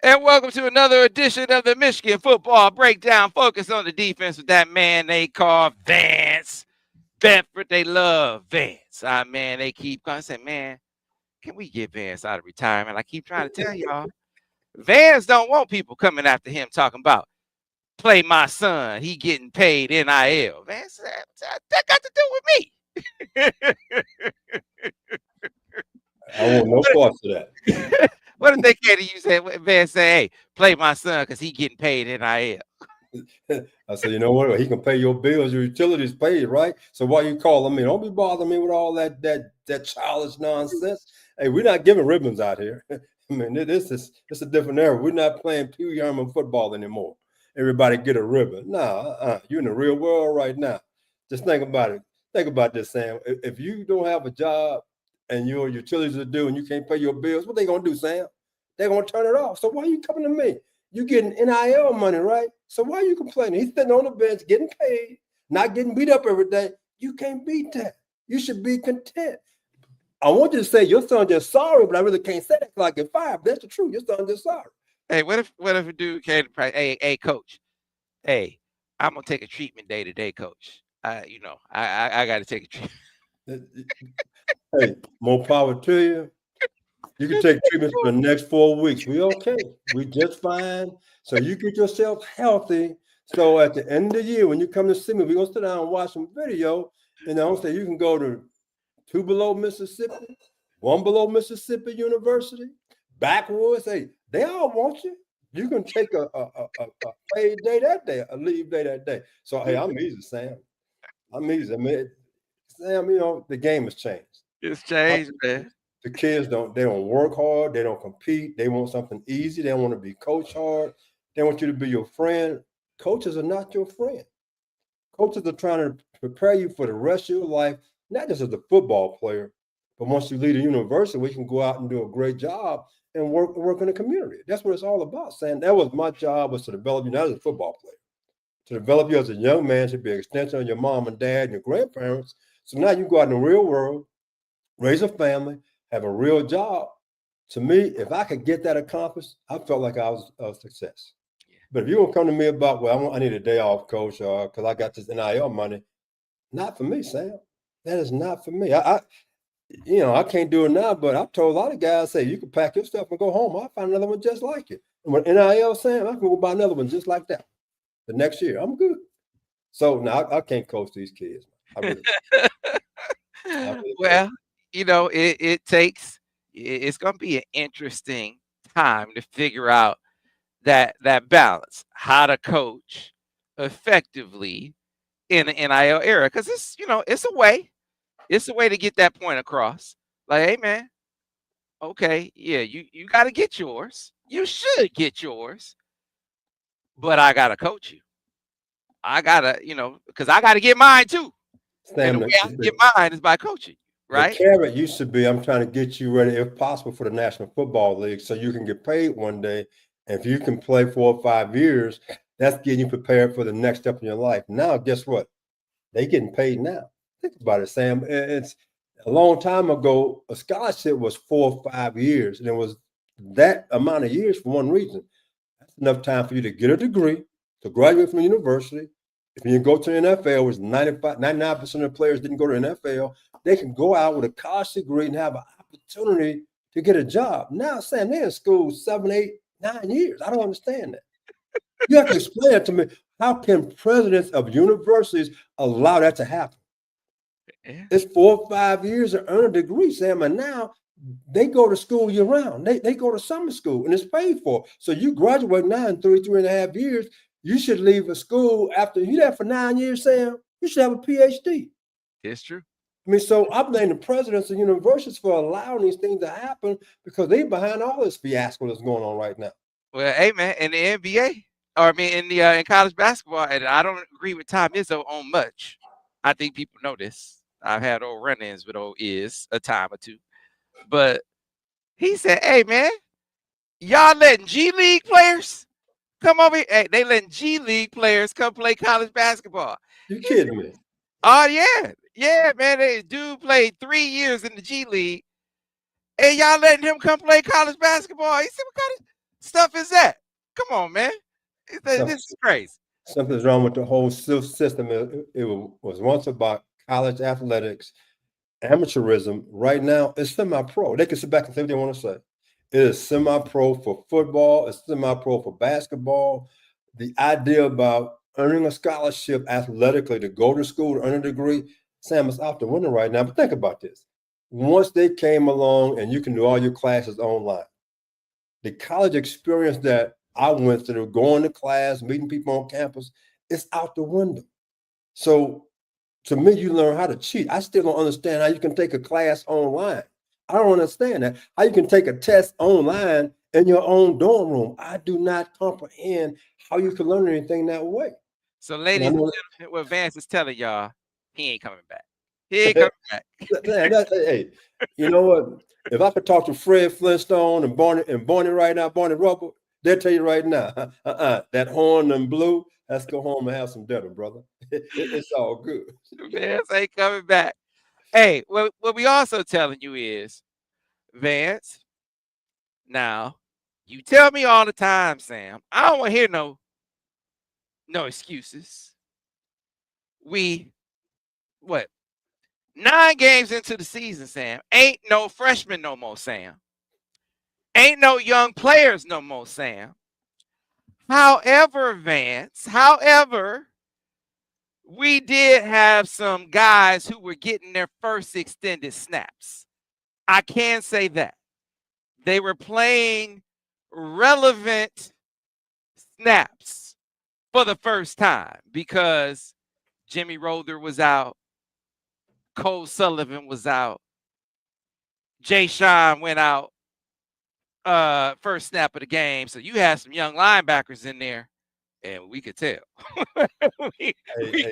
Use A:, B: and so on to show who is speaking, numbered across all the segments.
A: And welcome to another edition of the Michigan Football Breakdown. Focus on the defense with that man they call Vance Bedford. They love Vance. Man, they keep going saying, man, can we get Vance out of retirement? I keep trying to tell y'all. Vance don't want people coming after him talking about play my son. He getting paid NIL. Vance said, that got to do with me.
B: I want no parts of that.
A: What if they came to you say Vance say, hey, play my son because he getting paid NIL?
B: I said, you know what? He can pay your bills, your utilities paid, right? So why you calling me? Don't be bothering me with all that childish nonsense. Hey, we're not giving ribbons out here. I mean, it's a different era. We're not playing Pee Wee Herman football anymore. Everybody get a ribbon. Nah, you're in the real world right now. Just think about it. Think about this, Sam. If you don't have a job and your utilities are due and you can't pay your bills, what they gonna do, Sam? They're gonna turn it off. So why are you coming to me? You getting NIL money, right? So why are you complaining? He's sitting on the bench, getting paid, not getting beat up every day. You can't beat that. You should be content. I want you to say your son just sorry, but I really can't say that because I get fired. But that's the truth. Your son just sorry.
A: Hey, what if a dude came to practice? Hey, coach. Hey, I'm gonna take a treatment day today, coach. I got to take a treatment.
B: Hey, more power to you. You can take treatments for the next 4 weeks. We okay. We just fine. So you get yourself healthy. So at the end of the year, when you come to see me, we're gonna sit down and watch some video. And I'm say you can go to 2 below Mississippi, 1 below Mississippi University, backwoods. Hey, they all want you. You can take a paid day that day, a leave day that day. So hey, I'm easy, Sam. I'm easy. I mean, Sam, the game has changed.
A: It's changed, man.
B: The kids don't work hard, they don't compete, they want something easy, they don't want to be coached hard, they want you to be your friend. Coaches are not your friend. Coaches are trying to prepare you for the rest of your life, not just as a football player, but once you leave the university, we can go out and do a great job and work in the community. That's what it's all about, Sam. That was my job, was to develop you not as a football player, to develop you as a young man, to be an extension of your mom and dad and your grandparents. So now you go out in the real world, raise a family, have a real job. To me, if I could get that accomplished, I felt like I was a success. Yeah. But if you don't come to me about, well, I need a day off, coach, because I got this NIL money, not for me, Sam. That is not for me. I can't do it now, but I've told a lot of guys, say, you can pack your stuff and go home. I'll find another one just like it. And with NIL, Sam, I can go buy another one just like that. The next year, I'm good. So now I can't coach these kids. I really
A: well, it's going to be an interesting time to figure out that balance, how to coach effectively in the NIL era. Because it's a way to get that point across. Like, hey, man, okay, yeah, you got to get yours. You should get yours, but I got to coach you. I got to, because I got to get mine too. And the way I get mine is by coaching. Right?
B: The carrot used to be, I'm trying to get you ready, if possible, for the National Football League so you can get paid one day. And if you can play 4 or 5 years, that's getting you prepared for the next step in your life. Now, guess what? They're getting paid now. Think about it, Sam. It's a long time ago, a scholarship was 4 or 5 years, and it was that amount of years for one reason. That's enough time for you to get a degree, to graduate from university. If you go to the NFL, which 99% of the players didn't go to the NFL, they can go out with a college degree and have an opportunity to get a job. Now, Sam, they're in school 7, 8, 9 years. I don't understand that. You have to explain it to me. How can presidents of universities allow that to happen? Yeah. It's 4 or 5 years to earn a degree, Sam, and now they go to school year round. They go to summer school, and it's paid for. So you graduate now in 3.5 years. You should leave a school after you're there for 9 years, Sam. You should have a PhD.
A: It's true.
B: I mean, so I blame the presidents of universities for allowing these things to happen because they're behind all this fiasco that's going on right now.
A: Well, hey, man, in the NBA, in college basketball, and I don't agree with Tom Izzo on much. I think people know this. I've had old run-ins with old Iz a time or two. But he said, hey, man, y'all letting G League players come over here? Hey, they letting G League players come play college basketball.
B: You kidding me?
A: Oh, yeah. Yeah, man. They dude played 3 years in the G League. And y'all letting him come play college basketball. He said, what kind of stuff is that? Come on, man. This is crazy.
B: Something's wrong with the whole system. It was once about college athletics, amateurism. Right now, it's semi-pro. They can sit back and say what they want to say. It is semi-pro for football. It's semi-pro for basketball. The idea about earning a scholarship athletically to go to school to earn a degree, Sam, is out the window right now. But think about this. Once they came along and you can do all your classes online, the college experience that I went through, going to class, meeting people on campus, it's out the window. So to me, you learn how to cheat. I still don't understand how you can take a class online. I don't understand that. How you can take a test online in your own dorm room. I do not comprehend how you can learn anything that way.
A: So, ladies and
B: And
A: gentlemen, what Vance is telling y'all, he ain't coming back. He ain't coming back.
B: hey, you know what? If I could talk to Fred Flintstone and Barney right now, Barney Rubble, they'll tell you right now, that horn and blue, let's go home and have some dinner, brother. It's all good.
A: Vance ain't coming back. Hey, what we also telling you is, Vance, now, you tell me all the time, Sam, I don't want to hear no excuses. We, what, 9 games into the season, Sam. Ain't no freshman no more, Sam. Ain't no young players no more, Sam. However, Vance, we did have some guys who were getting their first extended snaps. I can say that. They were playing relevant snaps for the first time because Jimmy Rother was out. Cole Sullivan was out. Jay Sean went out first snap of the game. So you had some young linebackers in there, and we could tell.
B: Hey,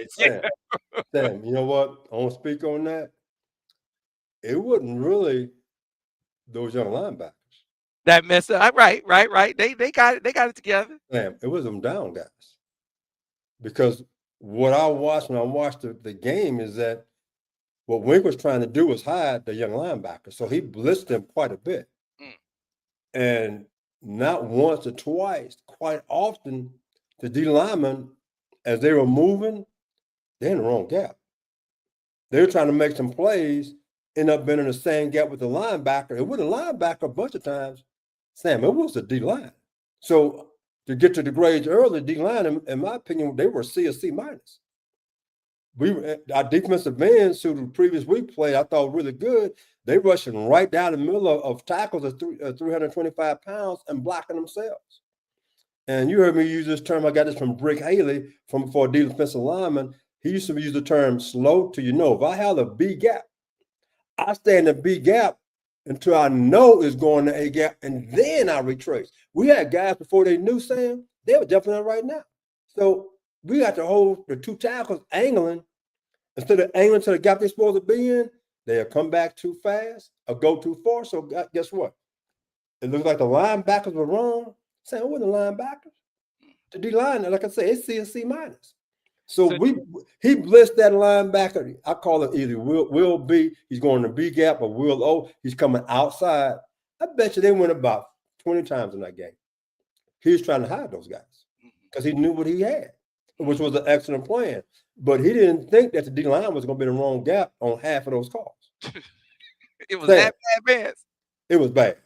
B: Sam, you know what? I want to speak on that. It wasn't really those young linebackers.
A: That messed up. Right. They got it together.
B: Sam, it was them down guys. Because what I watched when I watched the game is that what Wink was trying to do was hide the young linebacker. So he blitzed them quite a bit. And not once or twice, quite often, the D linemen, as they were moving, they're in the wrong gap. They were trying to make some plays, end up being in the same gap with the linebacker. It wasn't a linebacker a bunch of times, Sam, it was the D line. So to get to the grades early, D line, in my opinion, they were C or C minus. Our defensive ends who the previous week played, I thought really good. They rushing right down the middle of tackles at 325 pounds and blocking themselves. And you heard me use this term. I got this from Brick Haley for a defensive lineman. He used to use the term slow to if I have a B gap, I stay in the B gap until I know it's going to A gap, and then I retrace. We had guys before they knew, Sam, they were jumping out right now. So we got to hold the two tackles angling. Instead of angling to the gap they're supposed to be in, they'll come back too fast or go too far. So guess what? It looks like the linebackers were wrong. Sam, it wasn't the linebackers. The D line, like I say, it's C and C minus. So he blitzed that linebacker. I call it either Will B, he's going to B gap, or Will O, he's coming outside. I bet you they went about 20 times in that game. He was trying to hide those guys because he knew what he had, which was an excellent plan. But he didn't think that the D line was going to be in the wrong gap on half of those calls.
A: It was that bad, man.
B: It was bad.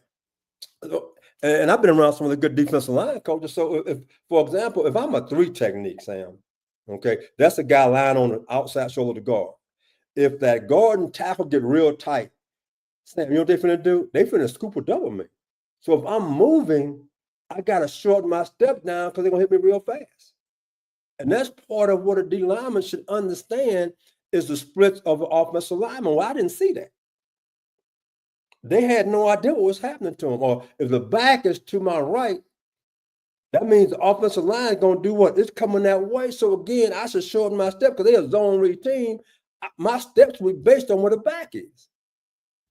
B: And I've been around some of the good defensive line coaches. So if, for example, if I'm a 3 technique, Sam, okay, that's a guy lying on the outside shoulder of the guard. If that guard and tackle get real tight, Sam, you know what they finna do? They finna scoop or double me. So if I'm moving, I gotta shorten my step down because they're gonna hit me real fast. And that's part of what a D lineman should understand is the splits of an offensive lineman. Well, I didn't see that. They had no idea what was happening to them. Or if the back is to my right, that means the offensive line is going to do what? It's coming that way. So, again, I should shorten my step because they're a zone read team. My steps will be based on where the back is.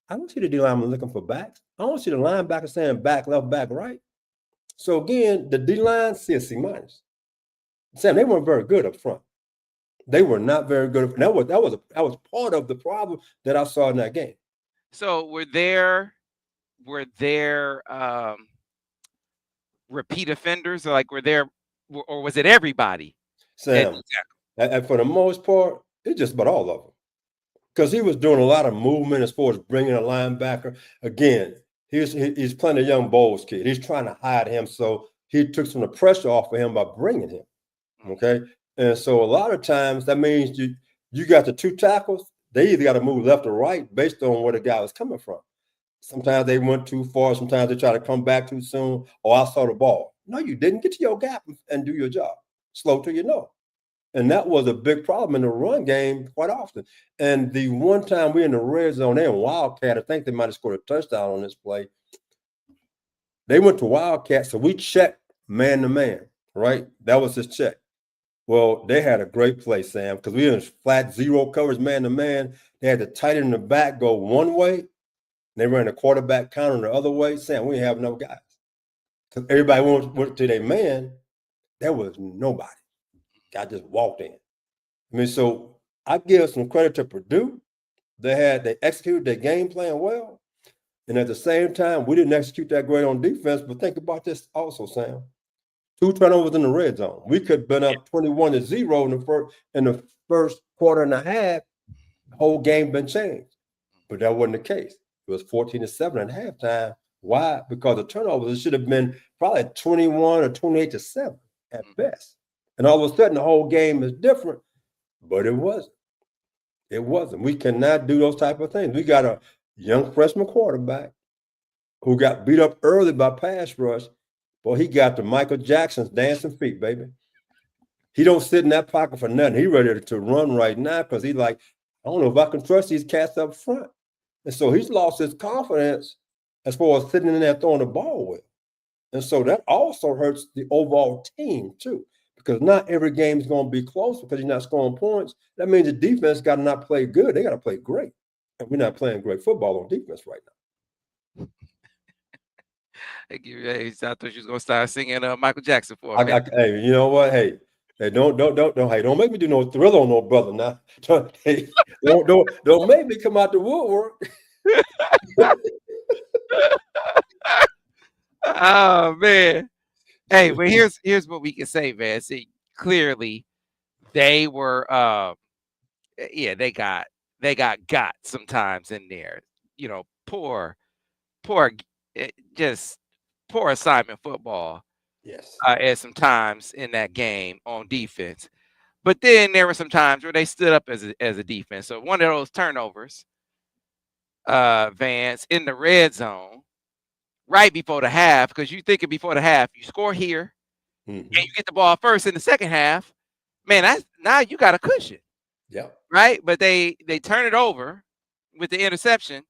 B: I don't see the D lineman looking for backs. I don't see the linebacker saying back, left, back, right. So, again, the D line, C minus. Sam, they weren't very good up front. They were not very good. That was part of the problem that I saw in that game.
A: So were there repeat offenders, or like were there, or was it everybody that
B: Sam, and for the most part, it's just about all of them. Because he was doing a lot of movement as far as bringing a linebacker. Again, he's playing a young Bowles kid. He's trying to hide him, so he took some of the pressure off of him by bringing him. Okay, and so a lot of times that means you got the two tackles. They either got to move left or right based on where the guy was coming from. Sometimes they went too far. Sometimes they try to come back too soon. Oh, I saw the ball. No, you didn't. Get to your gap and do your job. Slow till you know. And that was a big problem in the run game quite often. And the one time we in the red zone, they in Wildcat, I think they might have scored a touchdown on this play. They went to Wildcat, so we checked man to man, right? That was his check. Well, they had a great play, Sam, because we were in flat zero coverage man to man. They had the tight end in the back go one way. They ran the quarterback counter the other way. Sam, we didn't have no guys. Because everybody went to their man. There was nobody. Guy just walked in. I mean, so I give some credit to Purdue. They executed their game plan well. And at the same time, we didn't execute that great on defense. But think about this also, Sam. 2 turnovers in the red zone. We could have been up 21-0 in the first quarter and a half. The whole game been changed. But that wasn't the case. It was 14-7 at halftime. Why? Because the turnovers, it should have been probably 21 or 28-7 at best. And all of a sudden, the whole game is different. But it wasn't. It wasn't. We cannot do those type of things. We got a young freshman quarterback who got beat up early by pass rush. Well, he got the Michael Jackson's dancing feet, baby. He don't sit in that pocket for nothing. He ready to run right now because he's like, I don't know if I can trust these cats up front. And so he's lost his confidence as far as sitting in there throwing the ball with. And so that also hurts the overall team too, because not every game is going to be close because you're not scoring points. That means the defense got to not play good. They got to play great. And we're not playing great football on defense right now.
A: I thought you was gonna start singing Michael Jackson for a minute.
B: Hey, you know what? Hey, don't make me do no Thriller on no brother now. Hey, don't make me come out the woodwork.
A: Oh man. Hey, but here's what we can say, man. See, clearly they were yeah, they got sometimes in there. You know, poor just poor assignment football.
B: Yes.
A: At some times in that game on defense. But then there were some times where they stood up as a defense. So one of those turnovers, Vance, in the red zone, right before the half, because you think before the half, you score here, and you get the ball first in the second half. Man, that's now you got a cushion.
B: Yeah.
A: Right? But they turn it over with the interception.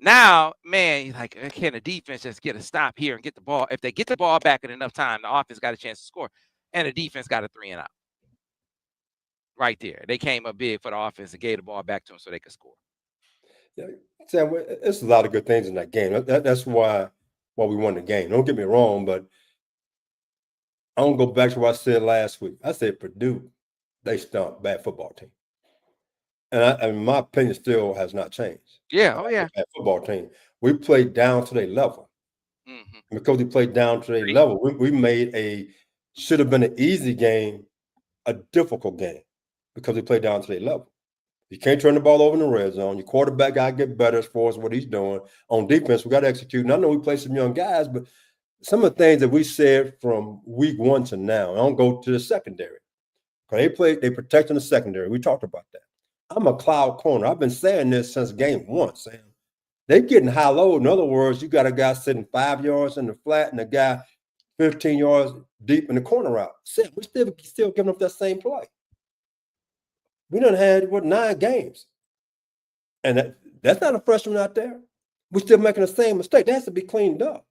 A: Now, man, like, can the defense just get a stop here and get the ball? If they get the ball back in enough time, the offense got a chance to score, and the defense got a 3 and out. Right there, they came up big for the offense and gave the ball back to them so they could score.
B: Yeah, Sam, it's a lot of good things in that game. That's why we won the game. Don't get me wrong, but I'm gonna go back to what I said last week. I said Purdue, they stumped bad football team. And my opinion still has not changed.
A: Yeah, oh yeah.
B: Bad football team. We played down to their level. And because we played down to their level, we made should have been an easy game, a difficult game, because we played down to their level. You can't turn the ball over in the red zone. Your quarterback got to get better as far as what he's doing. On defense, we got to execute. And I know we play some young guys, but some of the things that we said from week 1 to now, I don't go to the secondary. Because they protecting the secondary. We talked about that. I'm a cloud corner. I've been saying this since game 1, Sam. They're getting high low. In other words, you got a guy sitting 5 yards in the flat and a guy 15 yards deep in the corner route. Sam, we're still giving up that same play. We done had 9 games. And that's not a freshman out there. We're still making the same mistake. That has to be cleaned up.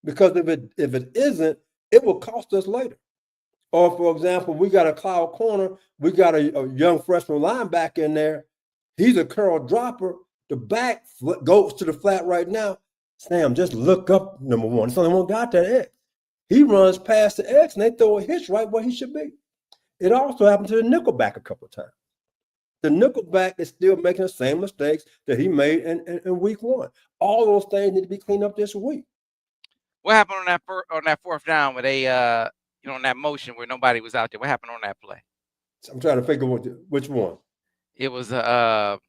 B: Because if it isn't, it will cost us later. Or, for example, we got a cloud corner. We got a young freshman linebacker in there. He's a curl dropper. The back goes to the flat right now. Sam, just look up, number one. It's only one guy at that X. He runs past the X, and they throw a hitch right where he should be. It also happened to the nickelback a couple of times. The nickelback is still making the same mistakes that he made in week 1. All those things need to be cleaned up this week.
A: What happened on that fourth down where they on that motion where nobody was out there? What happened on that play?
B: I'm trying to figure which one.
A: It was a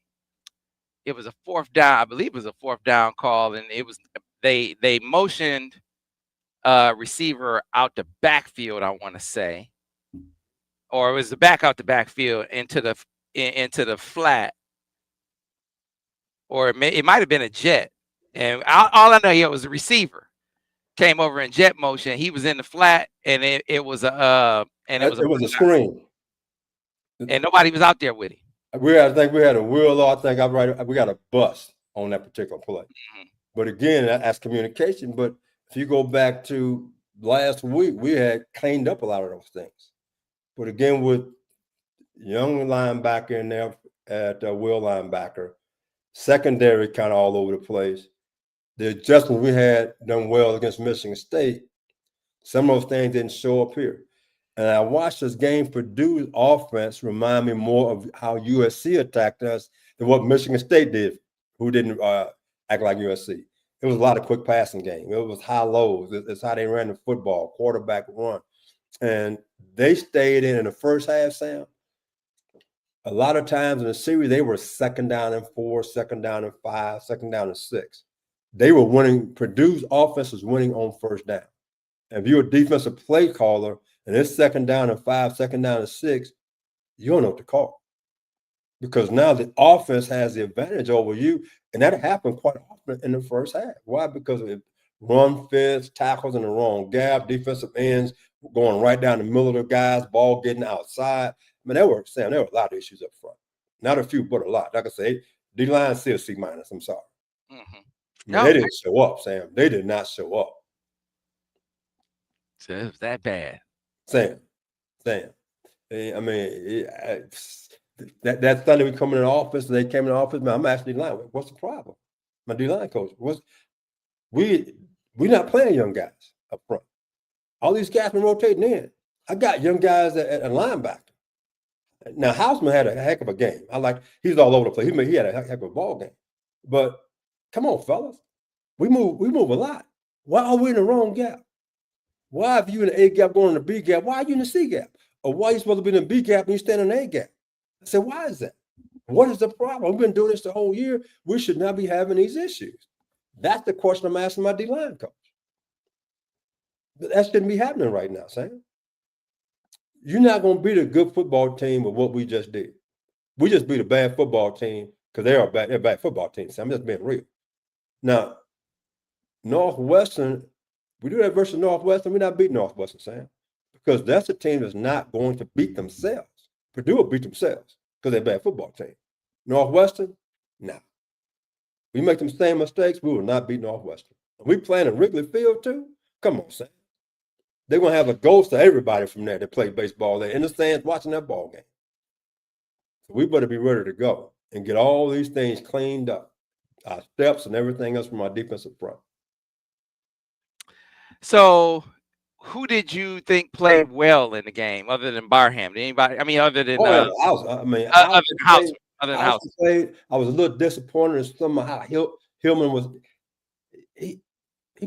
A: fourth down. I believe it was a fourth down call, and it was they motioned receiver out the backfield. I want to say, or it was the back out the backfield into the flat, or it might have been a jet. And all I know here was the receiver came over in jet motion. He was in the flat, and it was a
B: It was a screen.
A: and nobody was out there with him.
B: I think we had a wheel. I think we got a bust on that particular play.
A: Mm-hmm.
B: But again, that's communication. But if you go back to last week, we had cleaned up a lot of those things. But again, with young linebacker in there at will linebacker, secondary kind of all over the place. The adjustments we had done well against Michigan State. Some of those things didn't show up here. And I watched this game. Purdue's offense remind me more of how USC attacked us than what Michigan State did, who didn't act like USC. It was a lot of quick passing game. It was high lows. It's how they ran the football, quarterback run. And they stayed in the first half, Sam. A lot of times in the series, they were 2nd down and 4, 2nd down and 5, 2nd down and 6. They were winning. Purdue's offense was winning on first down. And if you're a defensive play caller and it's 2nd down and 5, 2nd down and 6, you don't know what to call. Because now the offense has the advantage over you. And that happened quite often in the first half. Why? Because of run fits, tackles in the wrong gap, defensive ends going right down the middle of the guys, ball getting outside. I mean, there were a lot of issues up front. Not a few, but a lot. Like I say, D-line still C-. I'm sorry.
A: Mm-hmm.
B: They didn't show up, Sam. They did not show up.
A: So it was that bad.
B: Sam. I mean, that Sunday we come in the office and they came in the office, man, I'm asking D-line, what's the problem? My D-line coach, we're not playing young guys up front. All these guys been rotating in. I got young guys at linebacker. Now, Hausmann had a heck of a game. He's all over the place. He had a heck of a ball game. But come on, fellas. We move a lot. Why are we in the wrong gap? Why, if you in the A gap going in the B gap, why are you in the C gap? Or why are you supposed to be in the B gap and you stand in the A gap? I said, why is that? What is the problem? We've been doing this the whole year. We should not be having these issues. That's the question I'm asking my D-line coach. But that shouldn't be happening right now, Sam. You're not going to beat a good football team with what we just did. We just beat a bad football team because they're a bad football team, Sam. I'm just being real. Now, Northwestern, we do that versus Northwestern. We're not beating Northwestern, Sam, because that's a team that's not going to beat themselves. Purdue will beat themselves because they're a bad football team. Northwestern, no. We make them same mistakes, we will not beat Northwestern. And we playing at Wrigley Field too? Come on, Sam. They're going to have a ghost of everybody from there that play baseball there in the stands watching that ball game. So we better be ready to go and get all these things cleaned up, our steps and everything else from our defensive front.
A: So, who did you think played well in the game other than Barham? Did anybody? I mean, other than
B: other than Hausmann. I was a little disappointed in some of how Hillman was. He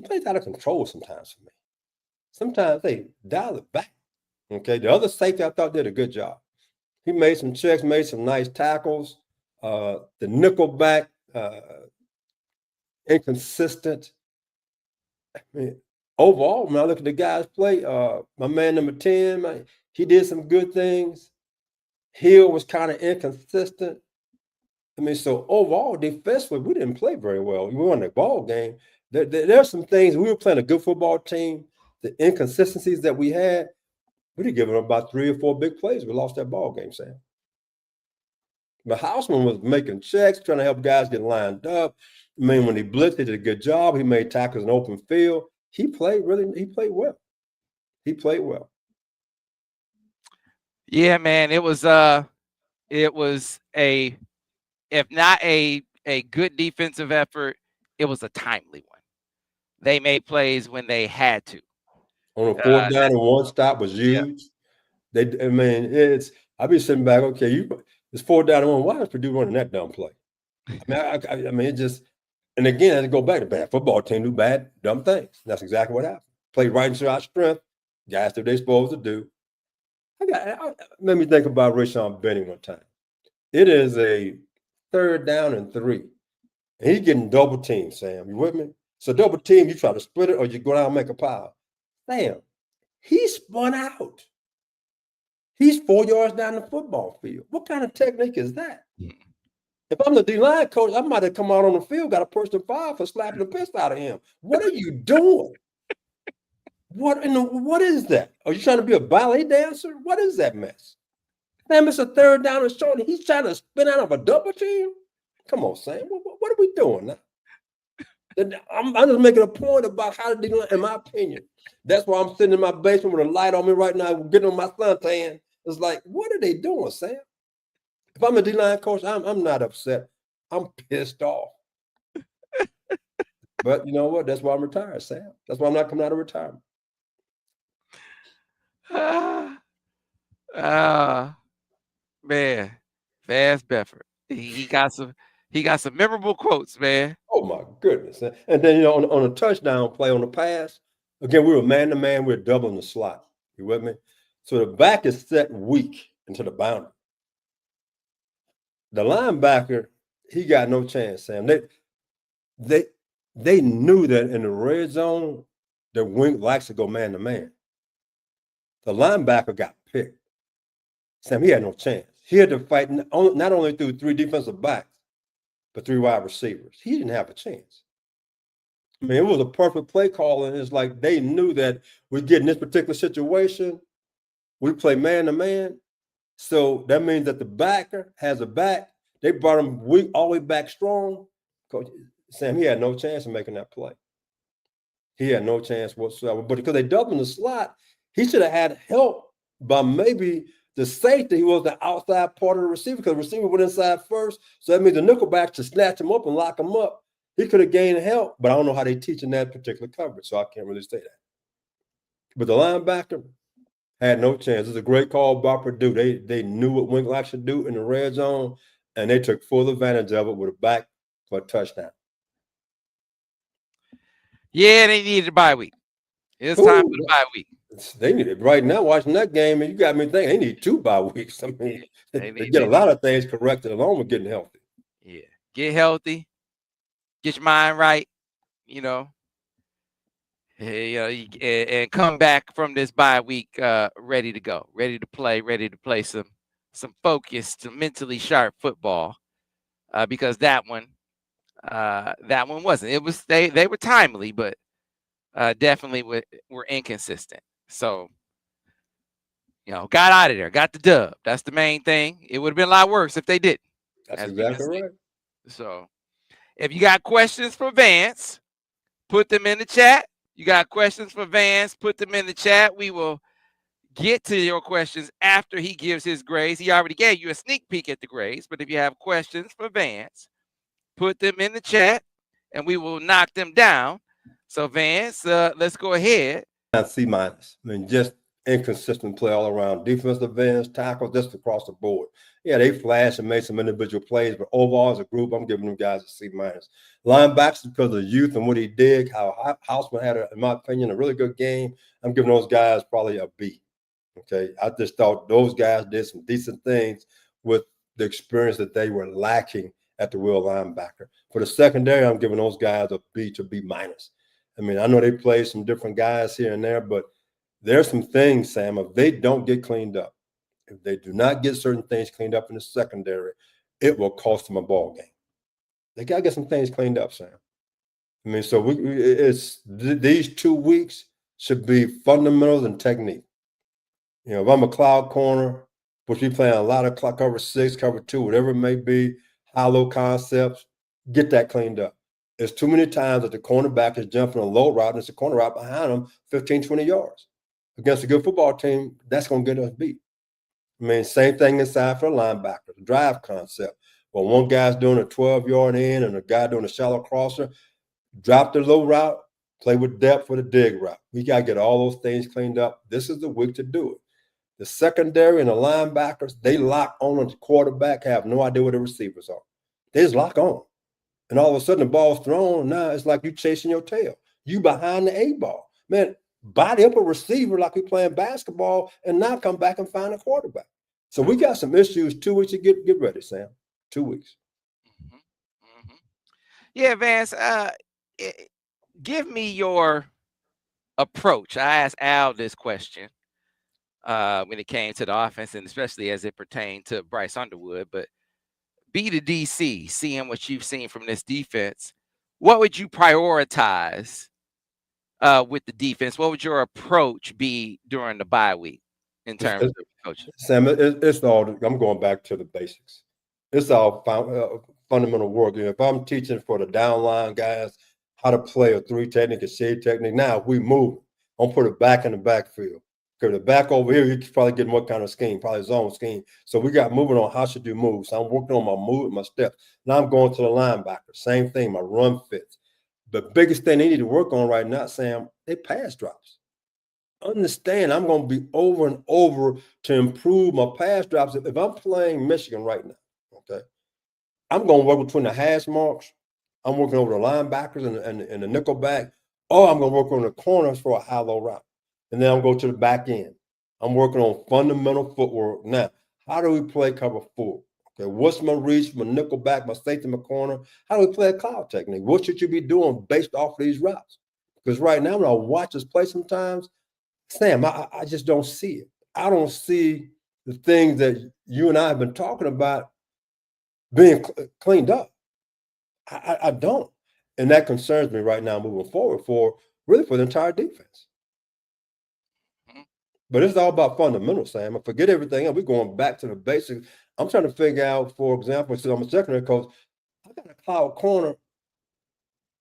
B: plays out of control sometimes for me. Sometimes they dial it back. Okay, the other safety I thought did a good job. He made some checks, made some nice tackles. The nickel back, inconsistent. I mean, overall, when I look at the guys play, my man number 10, he did some good things. Hill was kind of inconsistent. I mean, so overall, defensively, we didn't play very well. We won the ball game. There's some things. We were playing a good football team. The inconsistencies that we had, we did give them about 3 or 4 big plays. We lost that ball game, Sam. But Hausmann was making checks, trying to help guys get lined up. I mean, when he blitzed, he did a good job. He made tackles in open field. He played well. He played well.
A: Yeah, man. It was a, if not a good defensive effort, it was a timely one. They made plays when they had to.
B: On a 4th down and 1 stop was huge. Yeah. I'll be sitting back, okay, it's 4th down and 1. Why is Purdue running that dumb play? I mean, it just, And again, as I go back to bad football team do bad, dumb things. That's exactly what happened. Played right into our strength. Guys did what they're supposed to do. Let me think about Rashawn Benny one time. It is a 3rd down and 3. And he's getting double teamed, Sam. You with me? So double team, you try to split it or you go down and make a pile. Sam, he spun out. He's 4 yards down the football field. What kind of technique is that? If I'm the D-line coach, I might have come out on the field, got a person fired for slapping the piss out of him. What are you doing? What is that? Are you trying to be a ballet dancer? What is that mess? Sam, it's a 3rd down and short, and he's trying to spin out of a double team? Come on, Sam. What are we doing now? I'm just making a point about how to do it, in my opinion. That's why I'm sitting in my basement with a light on me right now, getting on my suntan. It's like, what are they doing, Sam? If I'm a D-line coach, I'm not upset. I'm pissed off. But you know what? That's why I'm retired, Sam. That's why I'm not coming out of retirement.
A: Man, Vance Bedford. He got some memorable quotes, man.
B: Oh my goodness. And then on a touchdown play on the pass, again, we were man-to-man, we're doubling the slot. You with me? So the back is set weak into the boundary. The linebacker, he got no chance, Sam. They knew that in the red zone, that Wink likes to go man-to-man. The linebacker got picked. Sam, he had no chance. He had to fight not only through 3 defensive backs, but 3 wide receivers. He didn't have a chance. I mean, it was a perfect play call, and it's like they knew that we get in this particular situation, we play man-to-man. So that means that the backer has a back. They brought him weak, all the way back strong. Coach Sam, he had no chance of making that play. He had no chance whatsoever. But because they doubled in the slot, he should have had help by maybe the safety. He was the outside part of the receiver because the receiver went inside first. So that means the nickelback should snatch him up and lock him up. He could have gained help, but I don't know how they teach in that particular coverage, so I can't really say that. But the linebacker had no chance. It's a great call by Purdue. They knew what Wink likes to do in the red zone, and they took full advantage of it with a back for a touchdown.
A: Yeah, they needed a bye week. It's time for the bye week.
B: They need it right now. Watching that game, and you got me thinking they need 2 bye weeks. I mean, they get a lot of things corrected along with getting healthy.
A: Yeah, get healthy, get your mind right, and come back from this bye week ready to go, ready to play some focused, some mentally sharp football. Because that one wasn't. It was they were timely, but definitely were inconsistent. So, got out of there, got the dub. That's the main thing. It would have been a lot worse if they didn't.
B: That's exactly right.
A: So, if you got questions for Vance, put them in the chat. You got questions for Vance, put them in the chat. We will get to your questions after he gives his grades. He already gave you a sneak peek at the grades, but if you have questions for Vance, put them in the chat, and we will knock them down. So, Vance, let's go ahead.
B: C-. I mean, just inconsistent play all around. Defensive ends, tackles, just across the board. Yeah, they flashed and made some individual plays, but overall as a group, I'm giving them guys a C-. Linebackers, because of youth and what he did, how Hausmann had, in my opinion, a really good game. I'm giving those guys probably a B. Okay, I just thought those guys did some decent things with the experience that they were lacking at the wheel linebacker. For the secondary, I'm giving those guys a B to B-. I mean, I know they played some different guys here and there, but there's some things, Sam, if they don't get cleaned up, if they do not get certain things cleaned up in the secondary, it will cost them a ball game. They got to get some things cleaned up, Sam. I mean, so these 2 weeks should be fundamentals and technique. If I'm a cloud corner, which we playing a lot of cover 6, cover 2, whatever it may be, high-low concepts, get that cleaned up. There's too many times that the cornerback is jumping a low route and it's a corner route behind him 15, 20 yards. Against a good football team, that's going to get us beat. I mean, same thing inside for the linebacker, the drive concept. Well, one guy's doing a 12-yard in and a guy doing a shallow crosser, drop the low route, play with depth for the dig route. We got to get all those things cleaned up. This is the week to do it. The secondary and the linebackers, they lock on the quarterback, have no idea where the receivers are. They just lock on. And all of a sudden the ball's thrown, and now it's like you chasing your tail. You behind the 8 ball. Man, body up a receiver like we playing basketball and now come back and find a quarterback. So we got some issues. 2 weeks to get ready, Sam. 2 weeks.
A: Mhm, mhm. Yeah, Vance, eh, give me your approach. I asked Al this question when it came to the offense, and especially as it pertained to Bryce Underwood. But be the DC, seeing what you've seen from this defense, what would you prioritize with the defense? What would your approach be during the bye week in
B: It's,
A: terms
B: it's,
A: of coaching?
B: Sam, it's all. I'm going back to the basics. It's all fundamental work. If I'm teaching for the downline guys how to play a 3 technique, a shade technique, now if we move, I'm put it back in the backfield. Because the back over here, you can probably get what kind of scheme, probably zone scheme. So we got moving on how should you move. So I'm working on my move, my steps. Now I'm going to the linebacker. Same thing, my run fits. The biggest thing they need to work on right now, Sam, they pass drops. Understand, I'm going to be over and over to improve my pass drops. If I'm playing Michigan right now, okay, I'm going to work between the hash marks. I'm working over the linebackers and the nickel back, or I'm going to work on the corners for a high low route. And then I'm going to the back end. I'm working on fundamental footwork. Now, how do we play cover 4? Okay, what's my reach, my nickel back, my safety, my corner? How do we play a cloud technique? What should you be doing based off of these routes? Because right now, when I watch us play sometimes, Sam, I just don't see it. I don't see the things that you and I have been talking about being cleaned up. I don't. And that concerns me right now moving forward for really for the entire defense.
A: Mhm.
B: But it's all about fundamentals, Sam. I forget everything else. We're going back to the basics. I'm trying to figure out, for example, since I'm a secondary coach, I got a cloud corner.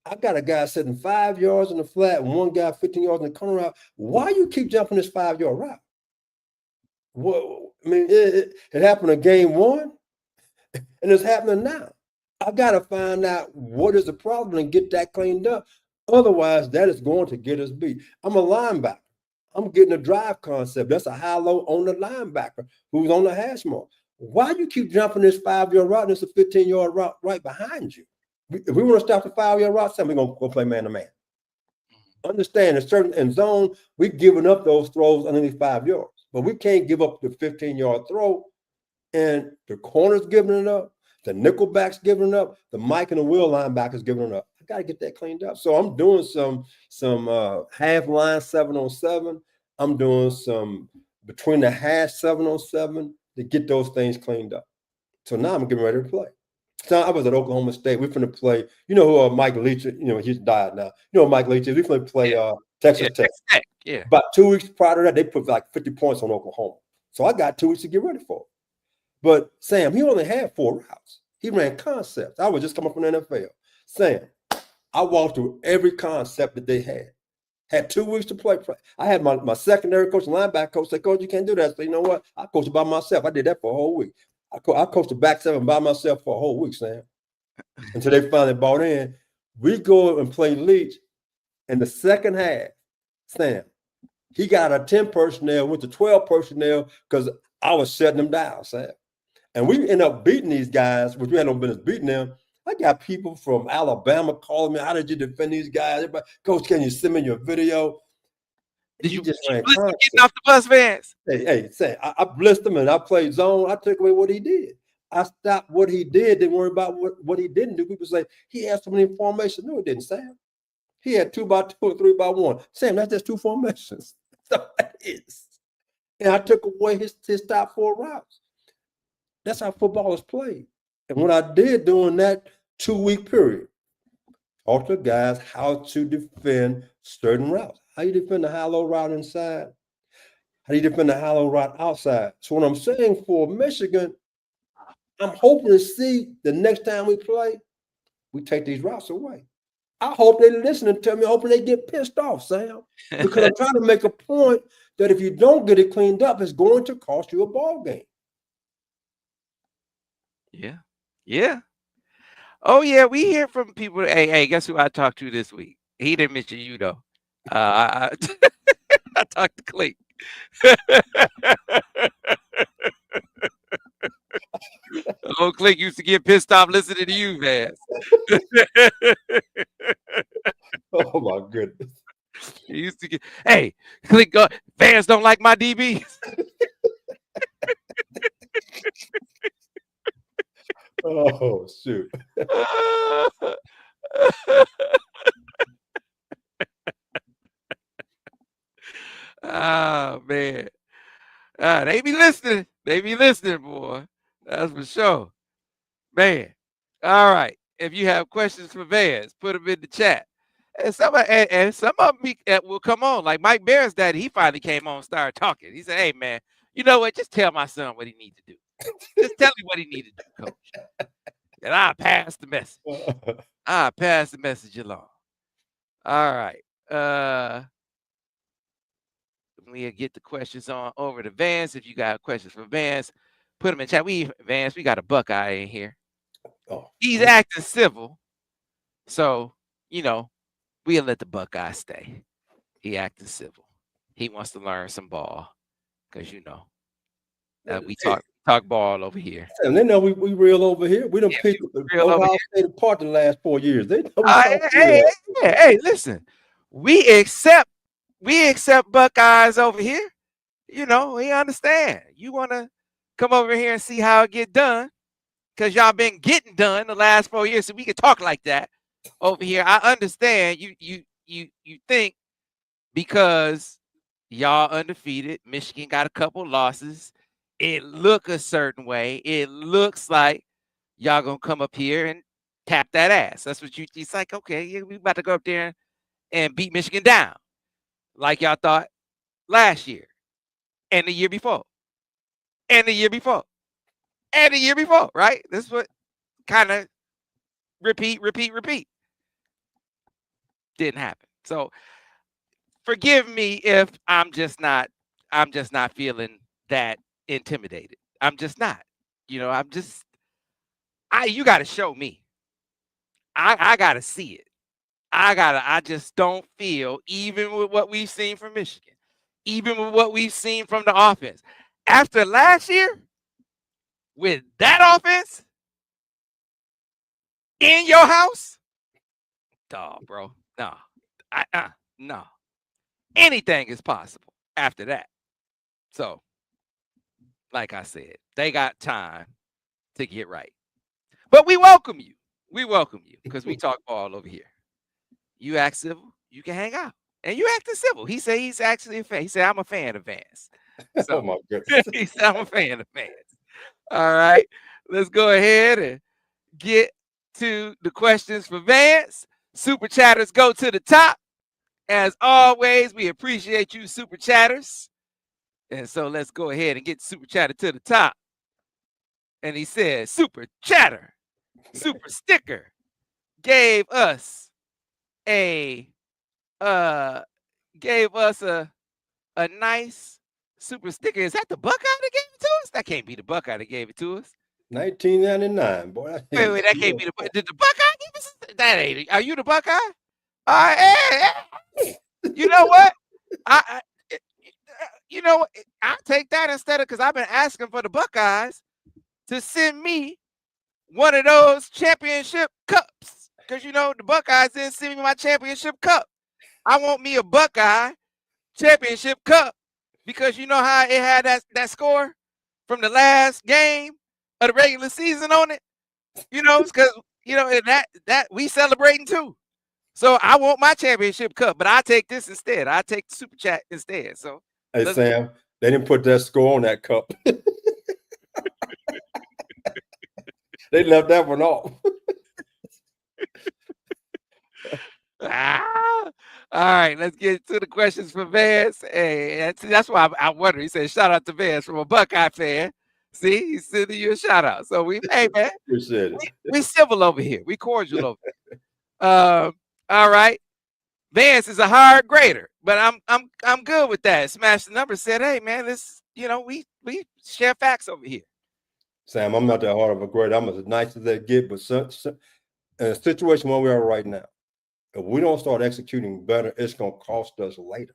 B: I got a guy sitting 5 yards in the flat and one guy 15 yards in the corner route. Why you keep jumping this 5 yard route? Well, I mean, it happened in game 1, and it's happening now. I got to find out what is the problem and get that cleaned up. Otherwise, that is going to get us beat. I'm a linebacker. I'm getting a drive concept. That's a high low on the linebacker who's on the hash mark. Why you keep jumping this 5 yard route and it's a 15-yard route right behind you? If we want to stop the 5 yard route, we're going to go play man to man. Understand, in certain in zone, we've given up those throws underneath 5 yards, but we can't give up the 15-yard throw. And the corner's giving it up, the nickelback's giving it up, the Mike and the Will linebacker's giving it up. I got to get that cleaned up. So I'm doing some half line 7-on-7. I'm doing some between the hash 7-on-7 to get those things cleaned up. So now I'm getting ready to play. So I was at Oklahoma State. We're going to play. You know who Mike Leach? He's died now. You know Mike Leach is. We're going to play
A: Yeah,
B: Texas
A: yeah,
B: Tech.
A: Texas Tech. Yeah.
B: About 2 weeks prior to that, they put like 50 points on Oklahoma. So I got 2 weeks to get ready for it. But Sam, he only had 4 routes. He ran concepts. I was just coming from the NFL. Sam, I walked through every concept that they had. Had 2 weeks to play. I had my secondary coach and linebacker coach say, Coach, you can't do that. So you know what? I coached by myself. I did that for a whole week. I coached the back 7 by myself for a whole week, Sam. Until they finally bought in. We go and play Leach in the second half. Sam, he got a 10 personnel, went to 12 personnel because I was shutting them down, Sam. And we end up beating these guys, which we had no business beating them. I got people from Alabama calling me, how did you defend these guys? Everybody, Coach, can you send me your video?
A: Did
B: He
A: you
B: just ran
A: blitz him
B: concept.
A: getting off the bus, Vance?
B: Hey, say, I blitzed him and I played zone. I took away what he did. I stopped what he did, didn't worry about what he didn't do. People say, he had so many formations. No, it didn't, Sam. He had 2x2 or 3x1. Sam, that's just 2 formations. So that is. And I took away his top 4 routes. That's how football is played. And what I did during that 2-week period, taught the guys how to defend certain routes. How you defend the high-low route inside? How do you defend the high-low route outside? So what I'm saying for Michigan, I'm hoping to see the next time we play, we take these routes away. I hope they're listening to me, hoping they get pissed off, Sam. Because I'm trying to make a point that if you don't get it cleaned up, it's going to cost you a ball game.
A: Yeah. Yeah. Oh, yeah. We hear from people. Hey, guess who I talked to this week? He didn't mention you, though. I talked to Clay. Old Click used to get pissed off listening to you, man.
B: Oh my goodness.
A: He used to get, hey, click fans don't like my DBs.
B: Oh shoot.
A: Oh man. They be listening. They be listening, boy. That's for sure. Man. All right. If you have questions for Vance, put them in the chat. And some of them will come on. Like Mike Barron's daddy, he finally came on and started talking. He said, hey, man, you know what? Just tell my son what he needs to do. Just tell him what he needs to do, coach. And I'll pass the message. I'll pass the message along. All right. We'll get the questions on over to Vance. If you got questions for Vance, put them in chat. Vance, we got a Buckeye in here.
B: Oh.
A: He's acting civil. So, we'll let the Buckeye stay. He acting civil. He wants to learn some ball. Because we talk ball over here.
B: And they know we real over here. We don't pick Ohio State apart the last 4 years. They know
A: hey, listen. We accept Buckeyes over here. We understand. You want to come over here and see how it get done because y'all been getting done the last 4 years, so we can talk like that over here. I understand you think because y'all undefeated, Michigan got a couple losses, it look a certain way. It looks like y'all gonna come up here and tap that ass. That's what it's like, okay, yeah, we about to go up there and beat Michigan down like y'all thought last year and the year before and the year before and the year before, right? This is what kind of repeat. Didn't happen. So forgive me if I'm just not feeling that intimidated. I'm just not. You got to show me. I got to see it. I just don't feel, even with what we've seen from Michigan, even with what we've seen from the offense. After last year, with that offense in your house, dog, bro. No. No. Anything is possible after that. So, like I said, they got time to get right. But we welcome you. We welcome you because we talk ball over here. You act civil, you can hang out. And you acting civil. He said he's actually a fan. He said, I'm a fan of Vance. So,
B: oh my goodness.
A: he said, I'm a fan of Vance. All right. Let's go ahead and get to the questions for Vance. Super chatters go to the top. As always, we appreciate you, super chatters. And so let's go ahead and get super chatter to the top. And he said, super chatter, super sticker gave us a nice super sticker. Is that the Buckeye that gave it to us? That can't be the Buckeye that gave it to us.
B: 1999, boy.
A: Wait, that can't be did the Buckeye give us? That ain't. Are you the Buckeye? All right, hey. You know what? I'll take that instead of, because I've been asking for the Buckeyes to send me one of those championship cups. Because, the Buckeyes didn't send me my championship cup. I want me a Buckeye championship cup because you know how it had that score from the last game of the regular season on it? It's because, and that we celebrating too. So I want my championship cup, but I take this instead. I take the super chat instead. So,
B: hey Sam, they didn't put that score on that cup. They left that one off.
A: All right, let's get to the questions for Vance. Hey, that's why I wonder. He said, "Shout out to Vance from a Buckeye fan." See, he's sending you a shout out. So hey man, we civil over here. We cordial over here. All right. Vance is a hard grader, but I'm good with that. Smash the number said, hey man, this we share facts over here.
B: Sam, I'm not that hard of a grader. I'm as nice as they get, but in a situation where we are right now, if we don't start executing better, it's going to cost us later.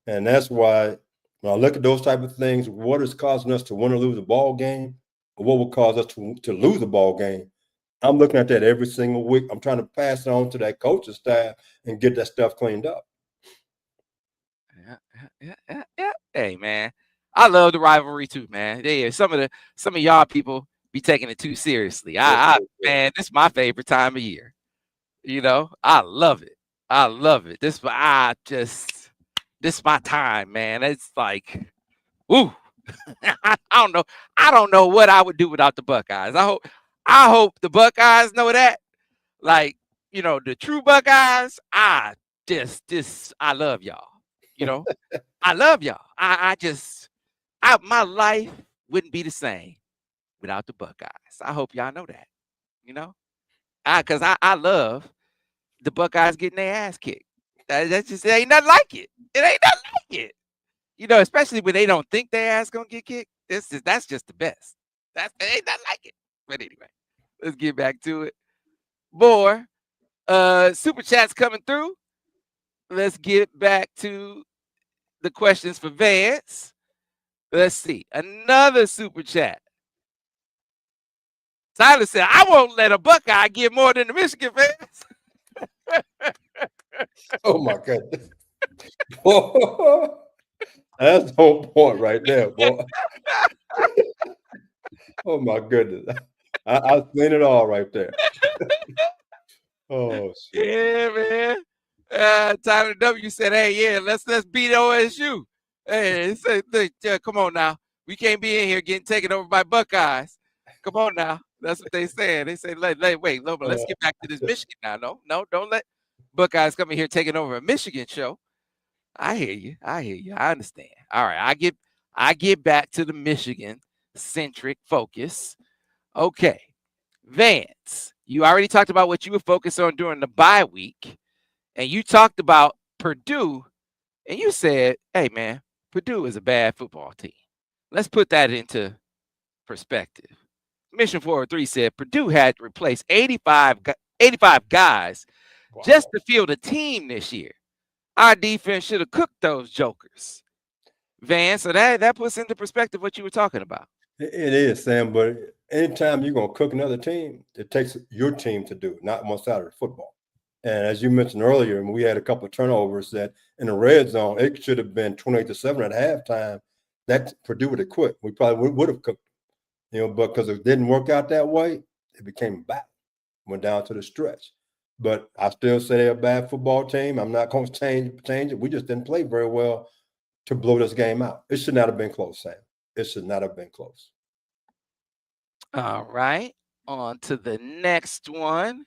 B: And that's why when I look at those type of things, what is causing us to win or lose a ball game, or what will cause us to lose a ball game, I'm looking at that every single week. I'm trying to pass it on to that coaching staff and get that stuff cleaned up.
A: Yeah. Hey, man, I love the rivalry too, man. Yeah, some of y'all people be taking it too seriously. Man, this is my favorite time of year. You know, I love it. I love it. This my time, man. It's like, woo. I don't know. I don't know what I would do without the Buckeyes. I hope the Buckeyes know that. Like, the true Buckeyes, I love y'all. You know, I love y'all. My life wouldn't be the same without the Buckeyes. I hope y'all know that. You know, because I love the Buckeyes getting their ass kicked. That's just, it ain't nothing like it. It ain't nothing like it. Especially when they don't think their ass gonna get kicked. That's just the best. It ain't nothing like it. But anyway, let's get back to it. More super chats coming through. Let's get back to the questions for Vance. Let's see. Another super chat. Tyler said, I won't let a Buckeye get more than the Michigan fans.
B: Oh, my goodness. That's the whole point right there, boy. Oh, my goodness. I've seen it all right there. Oh, shit.
A: Yeah, man. Tyler W said, hey, yeah, let's beat OSU. Hey, come on now. We can't be in here getting taken over by Buckeyes. Come on now. That's what they said. They say, wait, no, but let's get back to this Michigan now. No, don't let Buckeyes come in here taking over a Michigan show. I hear you. I understand. All right, I get back to the Michigan centric focus. Okay. Vance, you already talked about what you were focused on during the bye week, and you talked about Purdue, and you said, hey, man, Purdue is a bad football team. Let's put that into perspective. Mission 403 said Purdue had to replace 85 guys just to field a team this year. Our defense should have cooked those jokers. Vance, so that puts into perspective what you were talking about.
B: It is, Sam, but anytime you're going to cook another team, it takes your team to do, not one side of the football. And as you mentioned earlier, we had a couple of turnovers that in the red zone, it should have been 28-7 at halftime. That Purdue would have quit. We probably would have cooked, but because it didn't work out that way, it became back, went down to the stretch. But I still say they're a bad football team. I'm not going to change it. We just didn't play very well to blow this game out. It should not have been close, Sam. It should not have been close.
A: All right. On to the next one.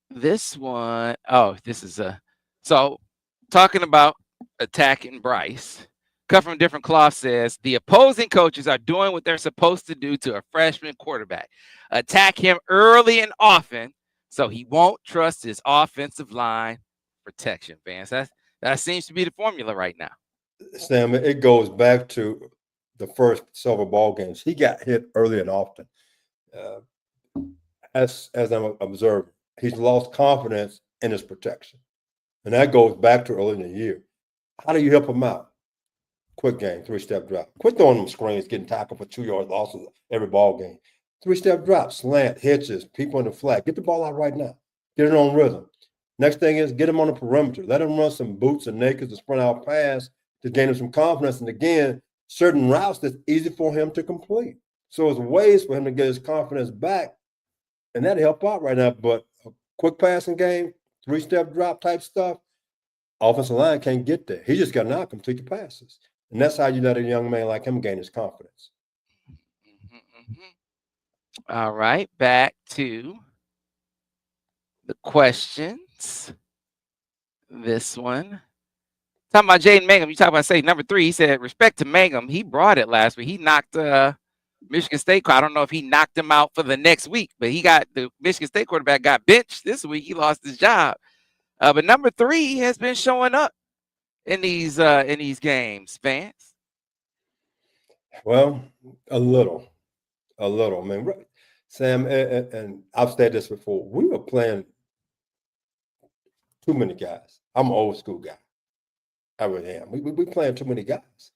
A: This one, this is so talking about attacking Bryce. Cut from a different cloth says the opposing coaches are doing what they're supposed to do to a freshman quarterback. Attack him early and often so he won't trust his offensive line protection, Vance. That seems to be the formula right now.
B: Sam, it goes back to the first several ball games. He got hit early and often. As I'm observing, he's lost confidence in his protection. And that goes back to early in the year. How do you help him out? Quick game, 3-step drop. Quit throwing them screens, getting tackled for 2-yard losses every ball game. 3-step drop, slant, hitches, people in the flat. Get the ball out right now. Get it on rhythm. Next thing is get him on the perimeter. Let him run some boots and nakeds to sprint out pass to gain him some confidence. And again, certain routes that's easy for him to complete. So there's ways for him to get his confidence back, and that'll help out right now. But a quick passing game, 3-step drop type stuff, offensive line can't get there. He just got to not complete the passes. And that's how you let a young man like him gain his confidence.
A: All right, back to the questions. This one. Talking about Jaden Mangum. You talk about, say, number 3. He said, respect to Mangum. He brought it last week. He knocked Michigan State. I don't know if he knocked him out for the next week, but he got the Michigan State quarterback got benched this week. He lost his job. But number 3 has been showing up in these games, Vance.
B: Well, a little. I mean, Sam, and I've said this before, we were playing too many guys. I'm an old school guy. I really am. We playing too many guys.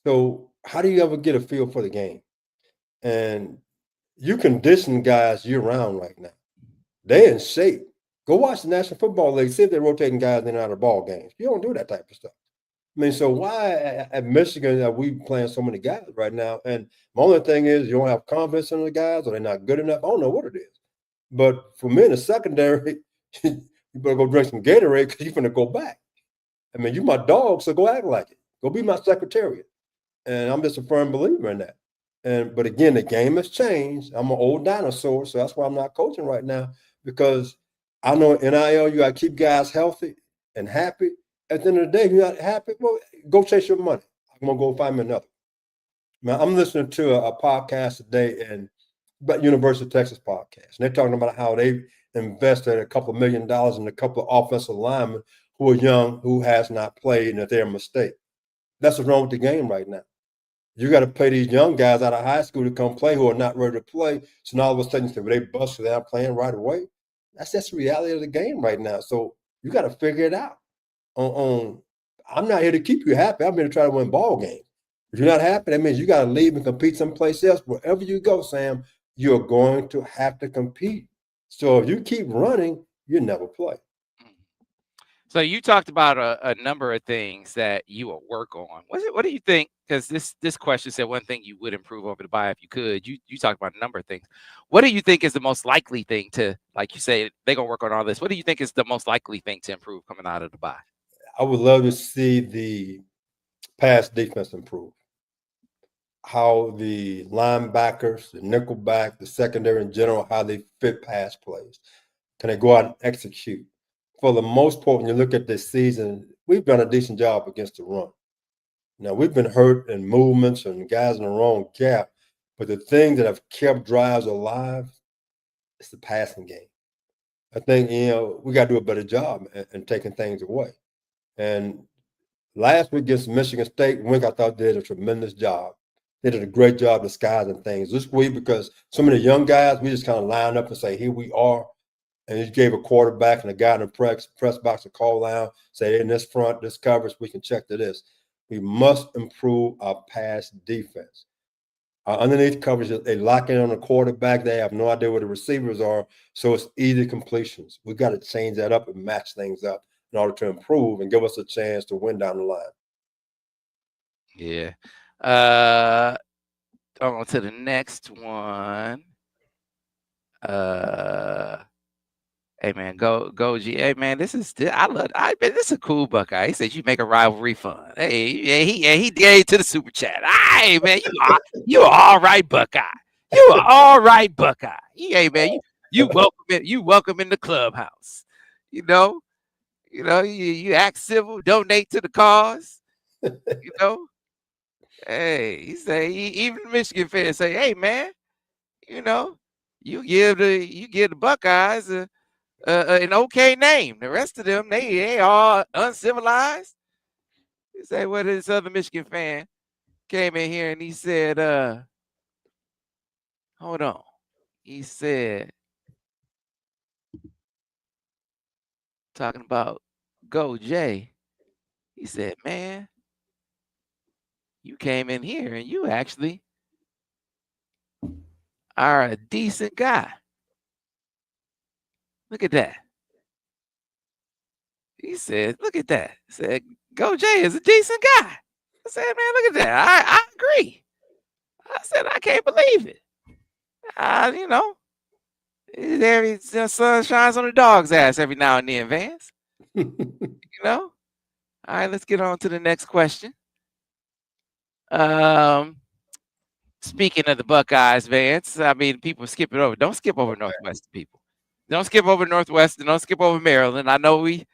B: So how do you ever get a feel for the game? And you condition guys year round right now. They're in shape. Go watch the National Football League. See if they're rotating guys in and out of ball games. You don't do that type of stuff. I mean, so why at Michigan are we playing so many guys right now? And my only thing is you don't have confidence in the guys, or they're not good enough. I don't know what it is. But for me in the secondary, you better go drink some Gatorade because you're going to go back. I mean, you my dog, so go act like it. Go be my secretariat. And I'm just a firm believer in that. But again, the game has changed. I'm an old dinosaur, so that's why I'm not coaching right now, because I know NIL, you got to keep guys healthy and happy. At the end of the day, if you're not happy, well, go chase your money. I'm going to go find me another. Now, I'm listening to a podcast today, and about University of Texas podcast, and they're talking about how they invested a couple $1 million in a couple of offensive linemen who are young, who has not played, and that they're a mistake. That's what's wrong with the game right now. You got to pay these young guys out of high school to come play who are not ready to play. So now all of a sudden, well, they busted out playing right away. That's the reality of the game right now. So you got to figure it out. I'm not here to keep you happy. I'm here to try to win ball games. If you're not happy, that means you got to leave and compete someplace else. Wherever you go, Sam, you're going to have to compete. So if you keep running, you never play.
A: So you talked about a number of things that you will work on. What do you think? Because this question said one thing you would improve over the bye if you could. You talked about a number of things. What do you think is the most likely thing to, like you say, they're gonna work on all this? What do you think is the most likely thing to improve coming out of the bye?
B: I would love to see the pass defense improve. How the linebackers, the nickelback, the secondary in general, how they fit pass plays. Can they go out and execute? For the most part, when you look at this season, we've done a decent job against the run. Now, we've been hurt in movements and guys in the wrong gap, but the thing that have kept drives alive is the passing game. I think, we got to do a better job in taking things away. And last week against Michigan State, Wink, I thought, did a tremendous job. They did a great job disguising things. This week, because some of the young guys, we just kind of line up and say, here we are. And he gave a quarterback and a guy in the press box a call out, say, in this front, this coverage, we can check to this. We must improve our pass defense. Underneath coverage, they lock in on the quarterback. They have no idea where the receivers are, so it's easy completions. We've got to change that up and match things up in order to improve and give us a chance to win down the line.
A: Yeah. On to the next one. Hey man, go G. Hey man, this is this is a cool Buckeye. He said you make a rivalry fun. Hey, he gave to the super chat. Hey man, you are all right, Buckeye. You are all right, Buckeye. Hey man, you welcome in the clubhouse. You act civil, donate to the cause. Hey, he say even the Michigan fans say, hey man, you give the Buckeyes an okay name. The rest of them, they all uncivilized. You say, what this other Michigan fan came in here and he said, hold on. He said, talking about Go Jay. He said, man, you came in here and you actually are a decent guy. Look at that. He said, look at that. He said, Go Jay is a decent guy. I said, man, look at that. I agree. I said, I can't believe it. The sun shines on the dog's ass every now and then, Vance. All right, let's get on to the next question. Speaking of the Buckeyes, Vance, I mean, people skip it over. Don't skip over Northwestern people. Don't skip over Northwestern. Don't skip over Maryland. I know the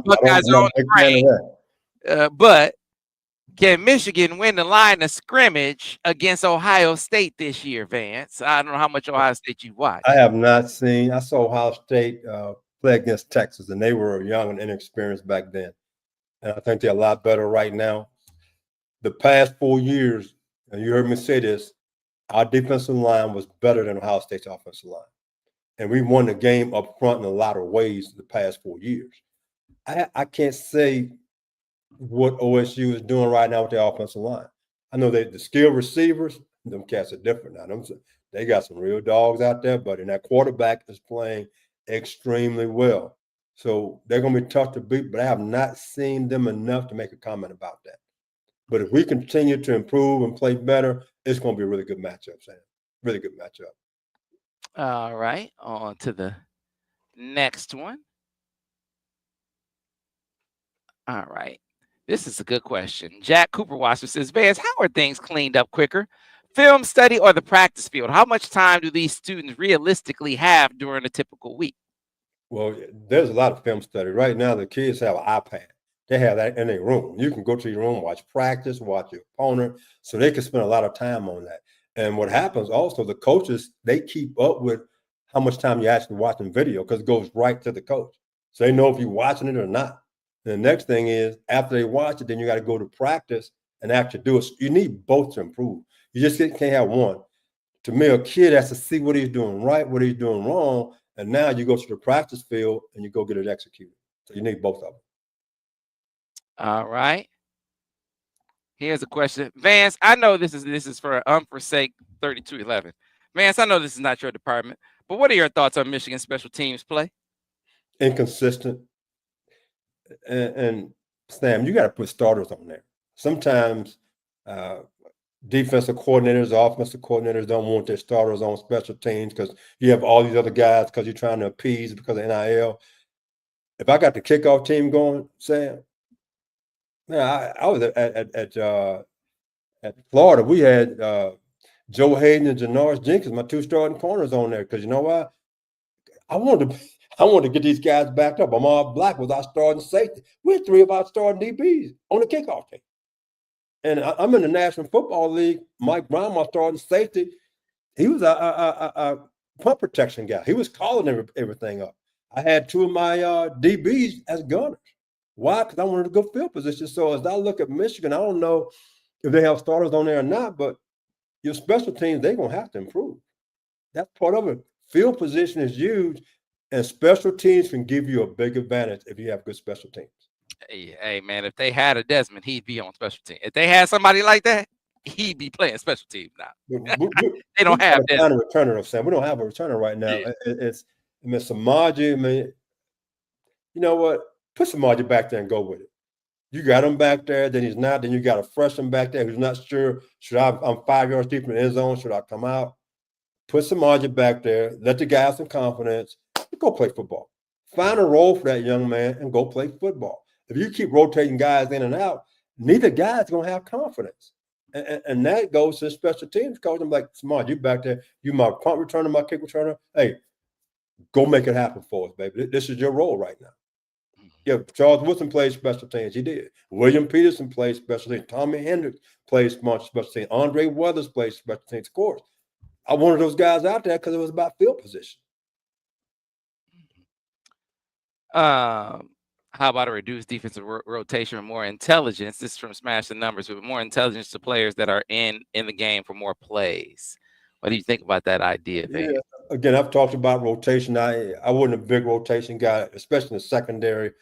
A: Buckeyes are on the brain. But can Michigan win the line of scrimmage against Ohio State this year, Vance? I don't know how much Ohio State you watched.
B: I have not seen. I saw Ohio State play against Texas, and they were young and inexperienced back then. And I think they're a lot better right now. The past 4 years, and you heard me say this, our defensive line was better than Ohio State's offensive line. And we won the game up front in a lot of ways the past 4 years. I can't say what OSU is doing right now with their offensive line. I know that the skilled receivers, them cats are different now. They got some real dogs out there, but that quarterback is playing extremely well. So they're going to be tough to beat, but I have not seen them enough to make a comment about that. But if we continue to improve and play better, it's going to be a really good matchup, Sam. Really good matchup.
A: All right, on to the next one. All right. This is a good question. Jack Cooper Wasser says, Vance, how are things cleaned up quicker? Film study or the practice field? How much time do these students realistically have during a typical week?
B: Well, there's a lot of film study. Right now, the kids have an iPad. They have that in their room. You can go to your room, watch practice, watch your opponent, so they can spend a lot of time on that. And what happens also, the coaches, they keep up with how much time you're actually watching video because it goes right to the coach. So they know if you're watching it or not. And the next thing is, after they watch it, then you got to go to practice and actually do it. So you need both to improve. You just can't have one. To me, a kid has to see what he's doing right, what he's doing wrong, and now you go to the practice field and you go get it executed. So you need both of them.
A: All right. Here's a question. Vance, I know this is for unforsake 3211. Vance, I know this is not your department, but what are your thoughts on Michigan special teams play?
B: Inconsistent. And Sam, you got to put starters on there. Sometimes defensive coordinators, offensive coordinators don't want their starters on special teams because you have all these other guys because you're trying to appease because of NIL. If I got the kickoff team going, Sam, man, I was at Florida. We had Joe Hayden and Janoris Jenkins, my two starting corners on there because you know what? I wanted to get these guys backed up. I'm all black with our starting safety. We had three of our starting DBs on the kickoff team. And I'm in the National Football League. Mike Brown, my starting safety, he was a punt protection guy. He was calling everything up. I had two of my DBs as gunners. Why? Because I wanted to go field position. So as I look at Michigan, I don't know if they have starters on there or not, but your special teams, they're going to have to improve. That's part of it. Field position is huge, and special teams can give you a big advantage if you have good special teams.
A: Hey, man, if they had a Desmond, he'd be on special team. If they had somebody like that, he'd be playing special teams now. They don't have that.
B: A returner, Sam. We don't have a returner right now. Yeah. It's Samaji. I mean, you know what? Put Samaji back there and go with it. You got him back there, then he's not. Then you got a freshman back there who's not sure. I'm 5 yards deep in the end zone. Should I come out? Put Samaji back there. Let the guy have some confidence. Go play football. Find a role for that young man and go play football. If you keep rotating guys in and out, neither guy's going to have confidence. And that goes to the special teams coach. I'm like, Samaji, you back there. You my punt returner, my kick returner. Hey, go make it happen for us, baby. This is your role right now. Yeah, Charles Woodson played special teams. He did. William Peterson played special teams. Tommy Hendricks played special teams. Andre Weathers played special teams. Of course, I wanted those guys out there because it was about field position.
A: How about a reduced defensive rotation or more intelligence? This is from Smash the Numbers, with more intelligence to players that are in the game for more plays. What do you think about that idea, Van?
B: Yeah. Again, I've talked about rotation. I wasn't a big rotation guy, especially in the secondary.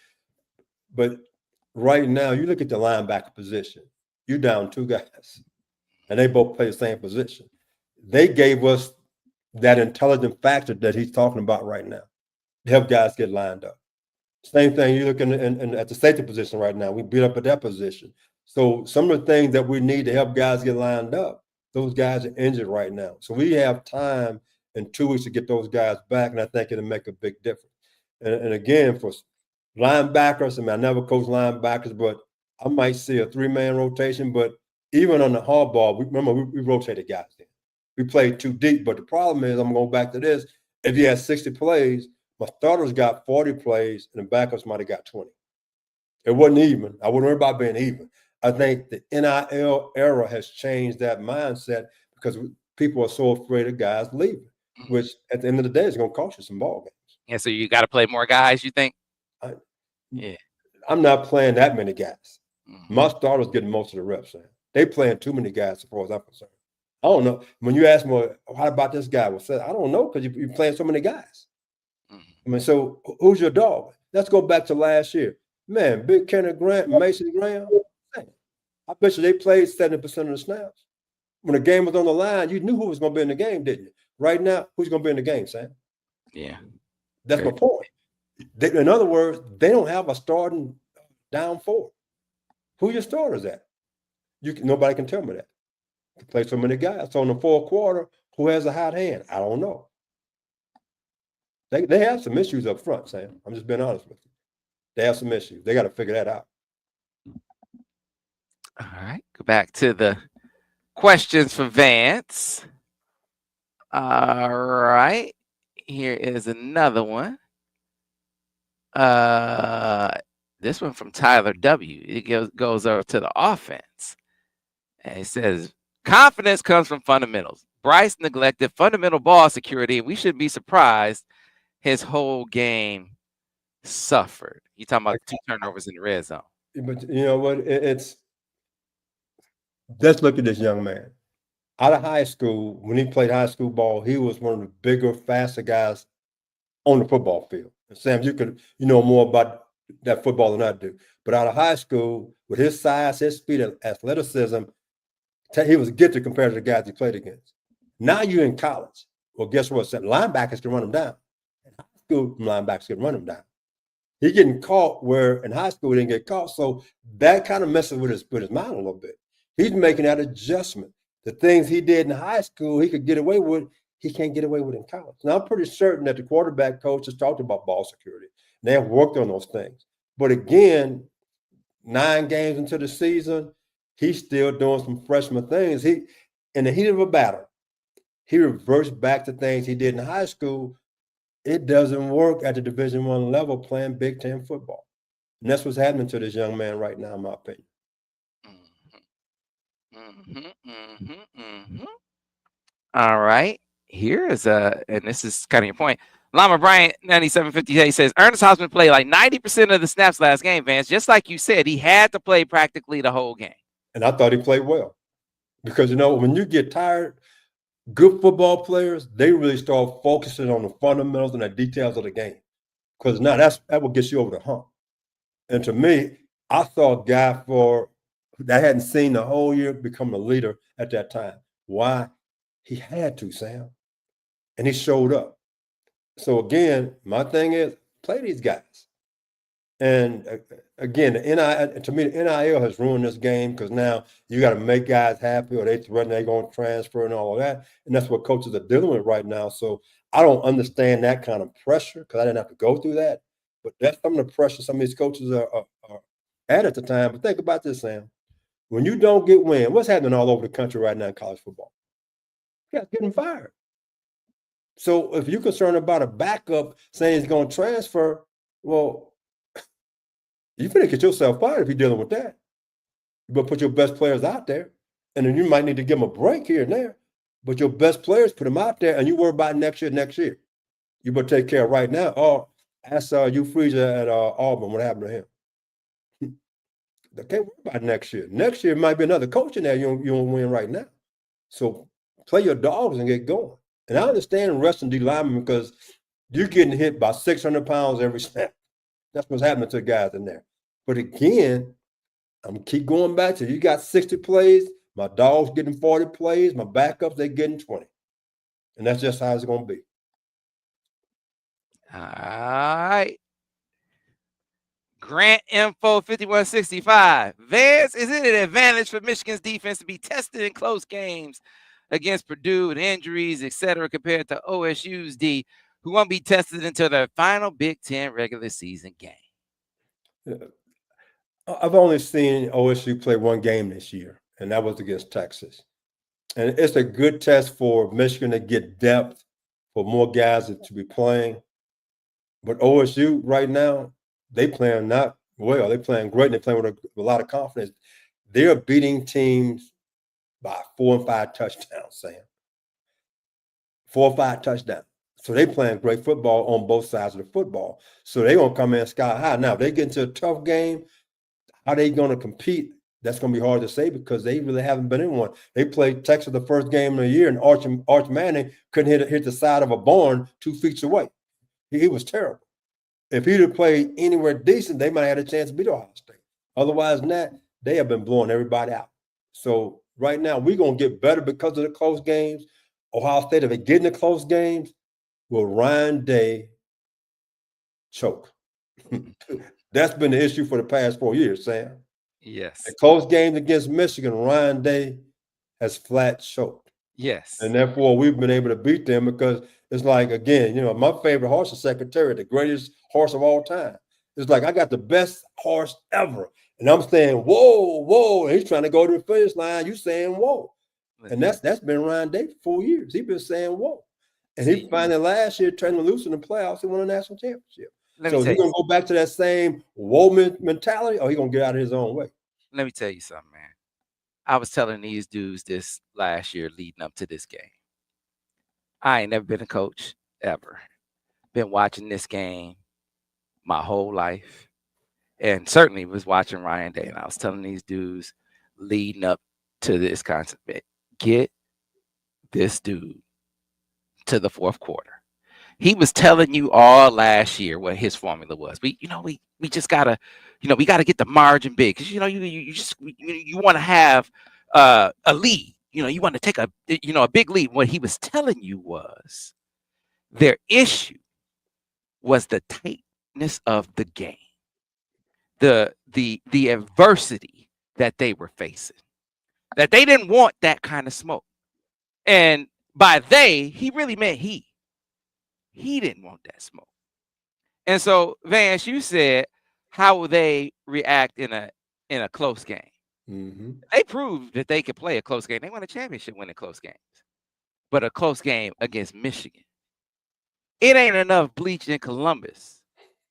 B: But right now, you look at the linebacker position. You're down two guys, and they both play the same position. They gave us that intelligent factor that he's talking about right now to help guys get lined up. Same thing, you look at the safety position right now. We beat up at that position. So some of the things that we need to help guys get lined up, those guys are injured right now. So we have time in 2 weeks to get those guys back, and I think it'll make a big difference. And again, for linebackers, I mean, I never coached linebackers, but I might see a 3-man rotation. But even on the hardball, we rotated guys in. We played too deep. But the problem is, I'm going back to this, if you had 60 plays, my starters got 40 plays, and the backups might have got 20. It wasn't even. I wouldn't worry about being even. I think the NIL era has changed that mindset because people are so afraid of guys leaving, which at the end of the day is going to cost you some ball games.
A: Yeah, so you got to play more guys, you think?
B: I'm not playing that many guys. Mm-hmm. My starters getting most of the reps. Man. They playing too many guys as far as I'm concerned. I don't know. When you ask me, how about this guy? Well, I don't know because you're playing so many guys. I mean, so who's your dog? Let's go back to last year. Man, Big Kenneth Grant, Mason Graham. Man, I bet you they played 70% of the snaps. when the game was on the line, you knew who was going to be in the game, didn't you? Right now, who's going to be in the game, Sam?
A: Yeah.
B: That's my point. In other words, they don't have a starting down four. Who your starters at? Nobody can tell me that. You play so many guys. So in the fourth quarter, who has a hot hand? I don't know. They have some issues up front, Sam. I'm just being honest with you. They have some issues. They got to figure that out.
A: All right. Go back to the questions for Vance. All right. Here is another one. This one from Tyler W. It goes over to the offense. And it says, confidence comes from fundamentals. Bryce neglected fundamental ball security, and we shouldn't be surprised his whole game suffered. You talking about 2 turnovers in the red zone.
B: But you know what? Let's look at this young man. Out of high school, when he played high school ball, he was one of the bigger, faster guys on the football field. And Sam, you know more about that football than I do. But out of high school, with his size, his speed, and athleticism, he was gifted compared to the guys he played against. Now you're in college. Well, guess what? Linebackers can run him down. In high school, linebackers can run him down. He's getting caught where in high school he didn't get caught. So that kind of messes with his mind a little bit. He's making that adjustment. The things he did in high school he could get away with, he can't get away with in college. Now, I'm pretty certain that the quarterback coach has talked about ball security. They have worked on those things. But again, 9 games into the season, he's still doing some freshman things. In the heat of a battle, he reverts back to things he did in high school. It doesn't work at the Division I level playing Big Ten football. And that's what's happening to this young man right now, in my opinion.
A: All right. Here is and this is kind of your point. Lama Bryant, 9758 says, Ernest Hausmann played like 90% of the snaps last game, Vance. Just like you said, he had to play practically the whole game.
B: And I thought he played well. Because, when you get tired, good football players, they really start focusing on the fundamentals and the details of the game. Because now that will get you over the hump. And to me, I saw a guy that hadn't seen the whole year become a leader at that time. Why? He had to, Sam. And he showed up. So again, my thing is play these guys. And again, to me, the NIL has ruined this game because now you got to make guys happy or they're going to transfer and all of that. And that's what coaches are dealing with right now. So I don't understand that kind of pressure because I didn't have to go through that. But that's some of the pressure some of these coaches are at the time. But think about this, Sam. When you don't get win, what's happening all over the country right now in college football? You guys getting fired. So if you're concerned about a backup saying he's going to transfer, well, you're going to get yourself fired if you're dealing with that. You better put your best players out there, and then you might need to give them a break here and there. But your best players, put them out there, and you worry about next year. You better take care of right now. Oh, ask Hugh Freezer at Auburn what happened to him. They can't worry about next year. Next year might be another coach in there you don't win right now. So play your dogs and get going. And I understand resting D linemen because you're getting hit by 600 pounds every snap. That's what's happening to the guys in there. But again, I'm going to keep going back to you got 60 plays. My dogs getting 40 plays. My backups, they're getting 20. And that's just how it's going to be.
A: All right. Grant Info 5165. Vance, is it an advantage for Michigan's defense to be tested in close games against Purdue and injuries, etc., compared to OSU's D, who won't be tested until their final Big Ten regular season game?
B: I've only seen OSU play one game this year, and that was against Texas. And it's a good test for Michigan to get depth for more guys to be playing. But OSU right now, they playing not well. They're playing great, and they're playing with a lot of confidence. They're beating teams by 4 and 5 touchdowns, Sam. 4 or 5 touchdowns. So they playing great football on both sides of the football. So they're going to come in sky high. Now, if they get into a tough game, how they going to compete? That's going to be hard to say because they really haven't been in one. They played Texas the first game of the year, and Arch Manning couldn't hit the side of a barn 2 feet away. He was terrible. If he'd have played anywhere decent, they might have had a chance to beat Ohio State. Otherwise than that, they have been blowing everybody out. So right now, we're going to get better because of the close games. Ohio State, if they get in the close games, will Ryan Day choke? That's been the issue for the past 4 years, Sam.
A: Yes.
B: The close games against Michigan, Ryan Day has flat choked.
A: Yes.
B: And therefore, we've been able to beat them because it's like, again, my favorite horse is Secretariat, the greatest horse of all time. It's like I got the best horse ever. And I'm saying, whoa, whoa. And he's trying to go to the finish line. You saying, whoa. And that's been Ryan Day for 4 years. He's been saying, whoa. And he finally last year turned loose in the playoffs and won a national championship. So is he going to go back to that same whoa mentality, or he going to get out of his own way?
A: Let me tell you something, man. I was telling these dudes this last year leading up to this game. I ain't never been a coach ever. Been watching this game my whole life. And certainly was watching Ryan Day. And I was telling these dudes leading up to this concept, get this dude to the fourth quarter. He was telling you all last year what his formula was. We just gotta, we gotta get the margin big because you want to have a lead. You want to take a big lead. What he was telling you was their issue was the tightness of the game, the adversity that they were facing, that they didn't want that kind of smoke. And by they, he really meant he didn't want that smoke. And so, Vance, you said, how will they react in a close game?
B: Mm-hmm.
A: They proved that they could play a close game. They won a championship winning close games. But a close game against Michigan, it ain't enough bleach in Columbus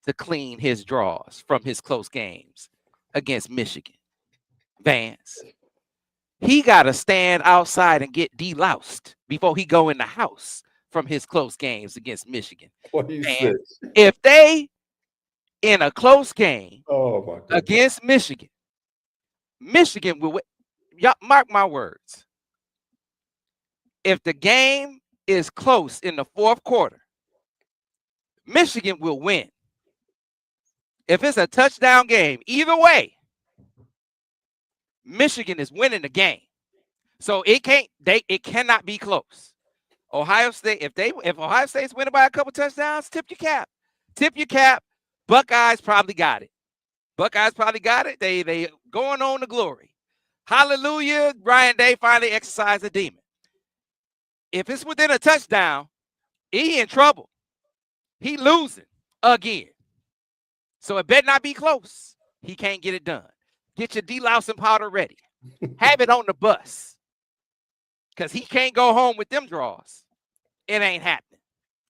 A: to clean his draws from his close games against Michigan. Vance, he got to stand outside and get deloused before he go in the house from his close games against Michigan.
B: What do you say?
A: If they in a close game
B: against
A: Michigan will, y'all mark my words. If the game is close in the fourth quarter, Michigan will win. If it's a touchdown game, either way, Michigan is winning the game. So it cannot be close. Ohio State, if Ohio State's winning by a couple touchdowns, tip your cap. Tip your cap. Buckeyes probably got it. They going on to glory. Hallelujah. Ryan Day finally exercised a demon. If it's within a touchdown, he in trouble. He losing again. So it better not be close. He can't get it done. Get your delousing powder ready. Have it on the bus. Because he can't go home with them draws. It ain't happening.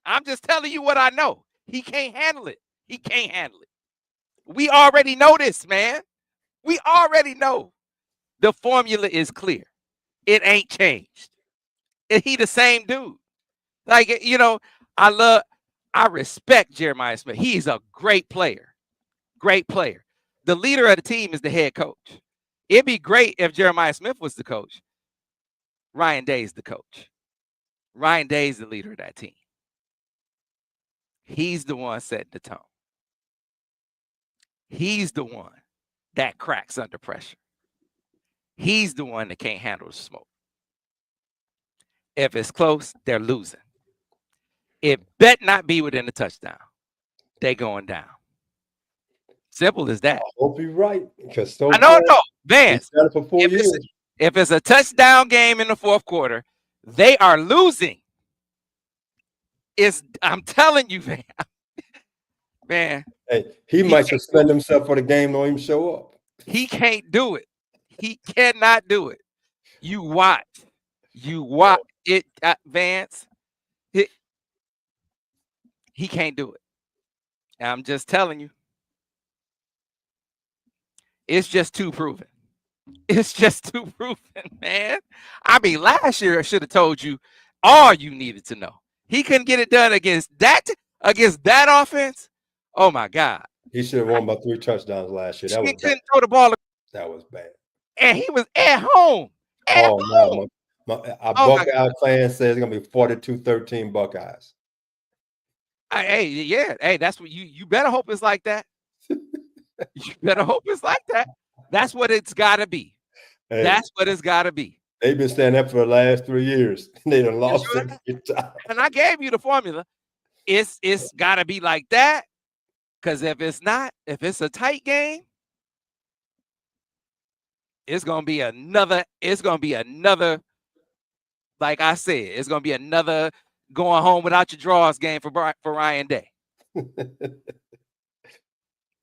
A: I'm just telling you what I know. He can't handle it. We already know this, man. We already know. The formula is clear. It ain't changed. He the same dude. Like, I respect Jeremiah Smith. He's a great player. The leader of the team is the head coach. It'd be great if Jeremiah Smith was the coach. Ryan Day's the coach. Ryan Day's the leader of that team. He's the one setting the tone. He's the one that cracks under pressure. He's the one that can't handle the smoke. If it's close, they're losing. It bet not be within a touchdown. They going down. Simple as that.
B: I hope you're right. Because
A: I know, Vance.
B: For 4 years.
A: If it's a touchdown game in the fourth quarter, they are losing. I'm telling you, man.
B: Hey, he might suspend himself for the game, don't even show up.
A: He can't do it. He cannot do it. You watch it, Vance. He can't do it. I'm just telling you. It's just too proven. Man. I mean, last year I should have told you all you needed to know. He couldn't get it done against that offense. Oh my God.
B: He should have won by 3 touchdowns last year.
A: He couldn't throw the ball.
B: That was bad.
A: And he was at home.
B: No. Our Buckeye fan says it's gonna be 42-13 Buckeyes.
A: Hey, that's what you better hope it's like that. You better hope it's like that. That's what it's got to be.
B: Hey,
A: That's what it's got to be.
B: they've been standing up for the last 3 years. They done lost
A: Sure.
B: every time.
A: And I gave you the formula. It's got to be like that. Because if it's not, if it's a tight game, it's gonna be another. Like I said, it's gonna be another going home without your draws game for Ryan Day.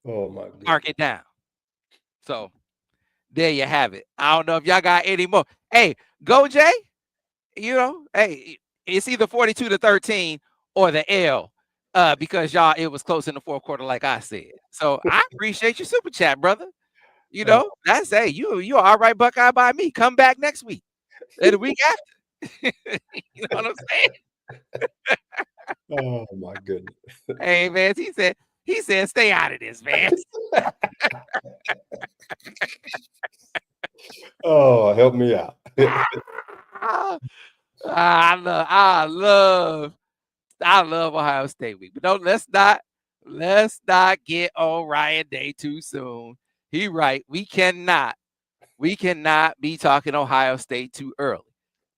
B: Oh my goodness.
A: Mark it down. So there you have it. I don't know if y'all got any more. Hey, go Jay. You know, hey, it's either 42-13 or the L. Because y'all, it was close in the fourth quarter, like I said. So I appreciate your super chat, brother. You know, that's you all right, Buckeye by me. Come back next week. The week after. You know what I'm saying?
B: Oh my goodness.
A: Hey, Vance, he said, stay out of this, Vance.
B: Oh, help me out.
A: I love Ohio State week. But let's not get on Ryan Day too soon. He right. We cannot be talking Ohio State too early.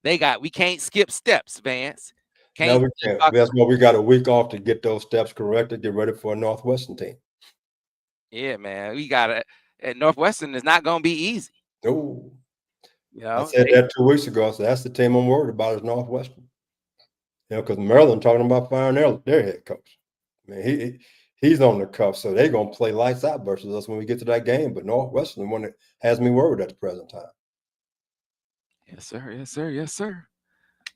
A: We can't skip steps, Vance.
B: No, we can't. That's why we got a week off to get those steps corrected, get ready for a Northwestern team.
A: Yeah, man. We got it. And Northwestern is not going to be easy.
B: No.
A: You know,
B: I said that 2 weeks ago. So that's the team I'm worried about is Northwestern. You know, because Maryland talking about firing their head coach. I mean, he's on the cuff, so they're going to play lights out versus us when we get to that game. But Northwestern, the one that has me worried at the present time.
A: Yes, sir. Yes, sir. Yes, sir.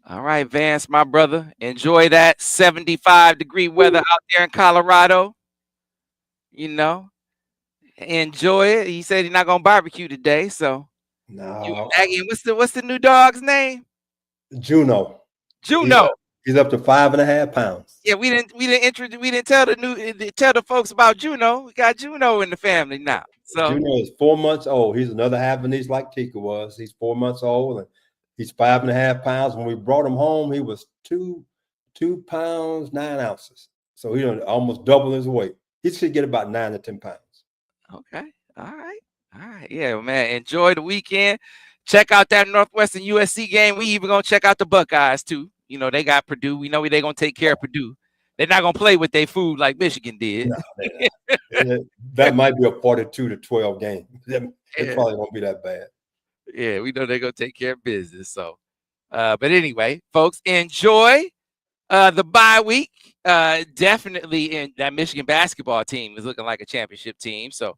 A: All right, Vance, my brother. Enjoy that 75-degree weather out there in Colorado. You know, enjoy it. He said he's not gonna barbecue today, so
B: No.
A: What's the new dog's name?
B: Juno.
A: Juno.
B: He's up to 5.5 pounds.
A: Yeah, we didn't tell the folks about Juno. We got Juno in the family now. So
B: Juno is 4 months old. He's another Havanese like Tika was. He's 4 months old and he's 5.5 pounds. When we brought him home, he was 2 pounds 9 ounces. So he almost double his weight. He should get about 9 to 10 pounds.
A: Okay. All right. Yeah, man. Enjoy the weekend. Check out that Northwestern USC game. We even gonna check out the Buckeyes too. You know, they got Purdue. We know they're gonna take care of Purdue. They're not gonna play with their food like Michigan did.
B: No, that might be a 42-12 game. It probably won't be that bad.
A: Yeah, we know they're gonna take care of business. So but anyway, folks, enjoy the bye week. Definitely in that Michigan basketball team is looking like a championship team. So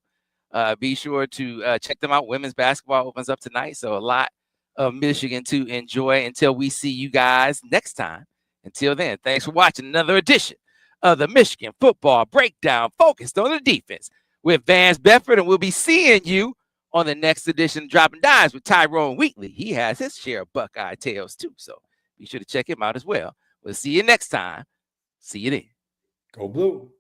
A: be sure to check them out. Women's basketball opens up tonight. So a lot of Michigan to enjoy until we see you guys next time. Until then, thanks for watching another edition of the Michigan Football Breakdown focused on the defense with Vance Bedford. And we'll be seeing you on the next edition of Dropping Dimes with Tyrone Wheatley. He has his share of Buckeye Tales too. So be sure to check him out as well. We'll see you next time. See you then.
B: Go Blue.